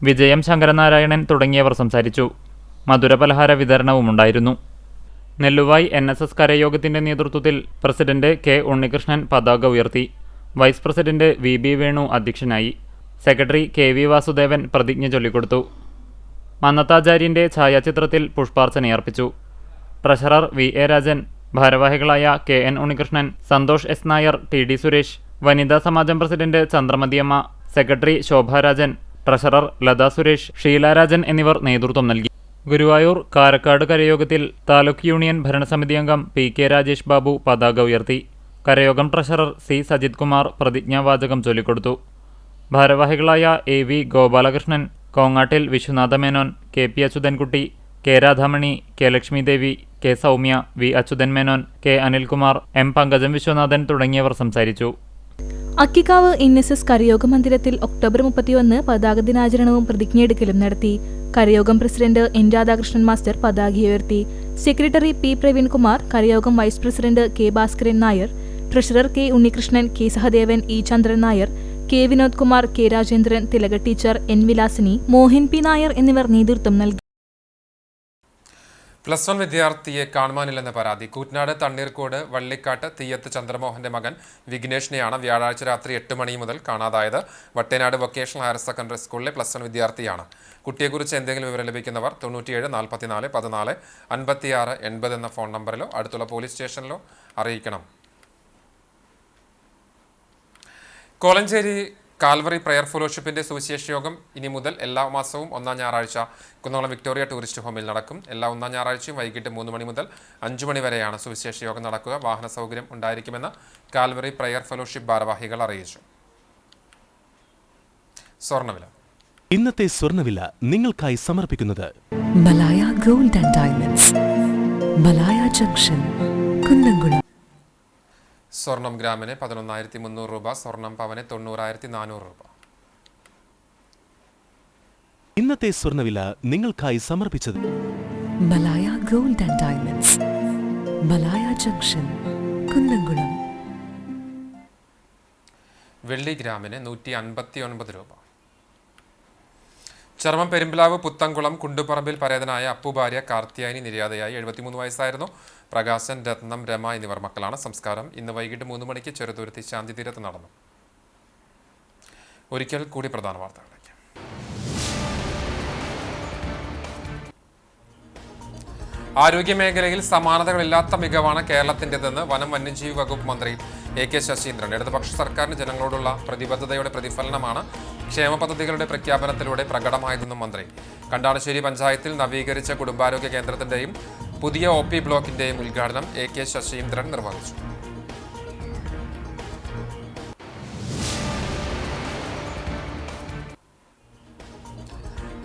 വിജയം ശങ്കരനാരായണൻ തുടങ്ങിയവർ സംസാരിച്ചു. മധുരപലഹാര വിതരണവുമുണ്ടായിരുന്നു. നെല്ലുവായ് NSS കരയോഗത്തിന്റെ നേതൃത്വത്തിൽ പ്രസിഡന്റ് K ഉണ്ണികൃഷ്ണൻ പതാക ഉയർത്തി. വൈസ് പ്രസിഡന്റ് VB വേണു അധ്യക്ഷനായി. സെക്രട്ടറി KV വാസുദേവൻ പ്രതിജ്ഞ ചൊല്ലിക്കൊടുത്തു. മന്നത്താചാര്യന്റെ ഛായാചിത്രത്തിൽ പുഷ്പാർച്ചനയർപ്പിച്ചു. ട്രഷറർ VA രാജൻ, ഭാരവാഹികളായ KN Unnikrishnan, Santhosh S Nair, TD Suresh, വനിതാ സമാജം president Chandramathiamma, secretary Shobharajan, treasurer Latha Suresh, Sheelarajan എന്നിവർ നേതൃത്വം നൽകി. ഗുരുവായൂർ കാരക്കാട് കരയോഗത്തിൽ താലൂക്ക് യൂണിയൻ ഭരണസമിതി അംഗം PK രാജേഷ് ബാബു പതാക ഉയർത്തി. കരയോഗം ട്രഷറർ C സജിത് കുമാർ പ്രതിജ്ഞാവാചകം ചൊല്ലിക്കൊടുത്തു. ഭാരവാഹികളായ AV Gopalakrishnan, കോങ്ങാട്ടിൽ Vishwanatha Menon, KP Achyuthankutty, K Radhamani, K Lakshmidevi, K Soumya, V Achuthan Menon, K Anilkumar, M പങ്കജം വിശ്വനാഥൻ തുടങ്ങിയവർ സംസാരിച്ചു. അക്കിക്കാവ് NSS കരയോഗ മന്ദിരത്തിൽ ഒക്ടോബർ 31 പതാക ദിനാചരണവും പ്രതിജ്ഞയെടുക്കലും നടത്തി. കരയോഗം പ്രസിഡന്റ് N രാധാകൃഷ്ണൻ മാസ്റ്റർ പതാക ഉയർത്തി. സെക്രട്ടറി P പ്രവീൺകുമാർ, കരയോഗം vice president K Bhaskaran Nair, treasurer K Unnikrishnan, K Sahadevan, E Chandran Nair, K Vinod Kumar, K Rajendran, Thilaka teacher, N Vilasini, Mohan P Nair എന്നിവർ നേതൃത്വം നൽകി. +1 വിദ്യാർത്ഥിയെ കാണുവാനില്ലെന്ന പരാതി. കൂറ്റനാട് തണ്ണീർക്കോട് വള്ളിക്കാട്ട് തീയത്ത് ചന്ദ്രമോഹന്റെ മകൻ വിഘ്നേഷിനെയാണ് വ്യാഴാഴ്ച രാത്രി 8 മണി മുതൽ കാണാതായത്. വട്ടേനാട് വൊക്കേഷണൽ ഹയർ സെക്കൻഡറി സ്കൂളിലെ +1 വിദ്യാർത്ഥിയാണ്. കുട്ടിയെക്കുറിച്ച് എന്തെങ്കിലും വിവരം ലഭിക്കുന്നവർ 97 44 14 56 80 എന്ന ഫോൺ നമ്പറിലോ അടുത്തുള്ള പോലീസ് സ്റ്റേഷനിലോ അറിയിക്കണം. കോലഞ്ചേരി കാൽവറി പ്രയർ ഫെലോഷിപ്പിന്റെ സുവിശേഷ യോഗം ഇനി മുതൽ എല്ലാ മാസവും 1-ാം ഞായറാഴ്ച കുന്നംകുളം വിക്ടോറിയ ടൂറിസ്റ്റ് ഹോമിൽ നടക്കും. എല്ലാ 1-ാം ഞായറാഴ്ചയും വൈകിട്ട് 3 മണി മുതൽ 5 മണി വരെയാണ് സുവിശേഷ യോഗം നടക്കുക. വാഹന സൗകര്യം ഉണ്ടായിരിക്കുമെന്ന് കാൽവറി പ്രയർ ഫെലോഷിപ്പ് ഭാരവാഹികൾ അറിയിച്ചു. സ്വർണ്ണവില. ഇന്നത്തെ സ്വർണ്ണവില നിങ്ങൾക്കായി സമർപ്പിക്കുന്നത് Malaya gold and diamonds, Malaya junction, Kunnamkulam. സ്വർണം ഗ്രാമിന് 11,300 രൂപ, സ്വർണം പവന് 90,400 രൂപ. ഇന്നത്തെ സ്വർണ്ണവില നിങ്ങൾക്കായി സമർപ്പിച്ചത് Malaya gold and diamonds, Malaya junction, Kunnamkulam. വെള്ളി ഗ്രാമിന് 159 രൂപ. ചർമ്മം പെരുമ്പിലാവ് പുത്തംകുളം കുണ്ടുപറമ്പിൽ പരേതനായ അപ്പു ഭാര്യ കാർത്തിയാനി നിര്യാതയായി. 73 വയസ്സായിരുന്നു. പ്രകാശൻ, രത്നം, രമ എന്നിവർ മക്കളാണ്. സംസ്കാരം ഇന്ന് വൈകിട്ട് 3 മണിക്ക് ചെറുതുരുത്തി ശാന്തി തീരത്ത് നടന്നു. ഒരിക്കൽ കൂടി പ്രധാന വാർത്തകളിലേക്ക്. ആരോഗ്യമേഖലയിൽ സമാനതകളില്ലാത്ത മികവാണ് കേരളത്തിൻ്റെതെന്ന് വനം വന്യജീവി വകുപ്പ് മന്ത്രി AK ശശീന്ദ്രൻ. ഇടതുപക്ഷ സർക്കാരിന് ജനങ്ങളോടുള്ള പ്രതിബദ്ധതയുടെ പ്രതിഫലനമാണ് ക്ഷേമ പദ്ധതികളുടെ പ്രഖ്യാപനത്തിലൂടെ പ്രകടമായതെന്നും മന്ത്രി. കണ്ടാണശ്ശേരി പഞ്ചായത്തിൽ നവീകരിച്ച കുടുംബാരോഗ്യ കേന്ദ്രത്തിന്റെയും പുതിയ OP ബ്ലോക്കിന്റെയും ഉദ്ഘാടനം AK ശശീന്ദ്രൻ നിർവഹിച്ചു.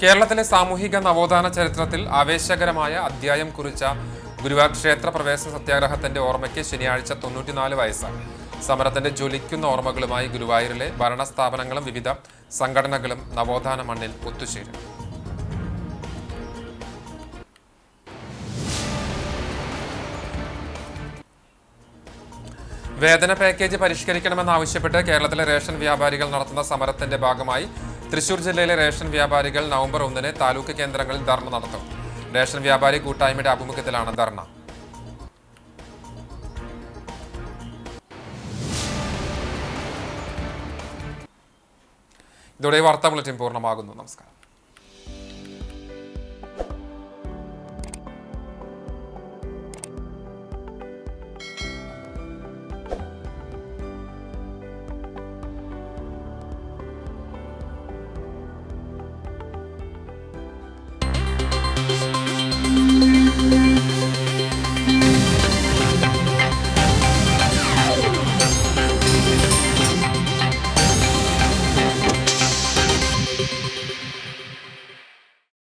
കേരളത്തിലെ സാമൂഹിക നവോത്ഥാന ചരിത്രത്തിൽ ആവേശകരമായ അധ്യായം കുറിച്ച ഗുരുവായൂർ ക്ഷേത്ര പ്രവേശന സത്യാഗ്രഹത്തിന്റെ ഓർമ്മയ്ക്ക് ശനിയാഴ്ച 94 വയസ്സാണ്. സമരത്തിന്റെ ജ്വലിക്കുന്ന ഓർമ്മകളുമായി ഗുരുവായൂരിലെ ഭരണസ്ഥാപനങ്ങളും വിവിധ സംഘടനകളും നവോത്ഥാന മണ്ണിൽ ഒത്തുചേരും. വേതന പാക്കേജ് പരിഷ്കരിക്കണമെന്നാവശ്യപ്പെട്ട് കേരളത്തിലെ റേഷൻ വ്യാപാരികൾ നടത്തുന്ന സമരത്തിന്റെ ഭാഗമായി തൃശൂർ ജില്ലയിലെ റേഷൻ വ്യാപാരികൾ നവംബർ 1-ന് താലൂക്ക് കേന്ദ്രങ്ങളിൽ ധർണ നടത്തും. റേഷൻ വ്യാപാരി കൂട്ടായ്മയുടെ ആഭിമുഖ്യത്തിലാണ് ധർണ. ഇതോടെ വാർത്താ ബുള്ളറ്റിൻ പൂർണ്ണമാകുന്നു. നമസ്കാരം.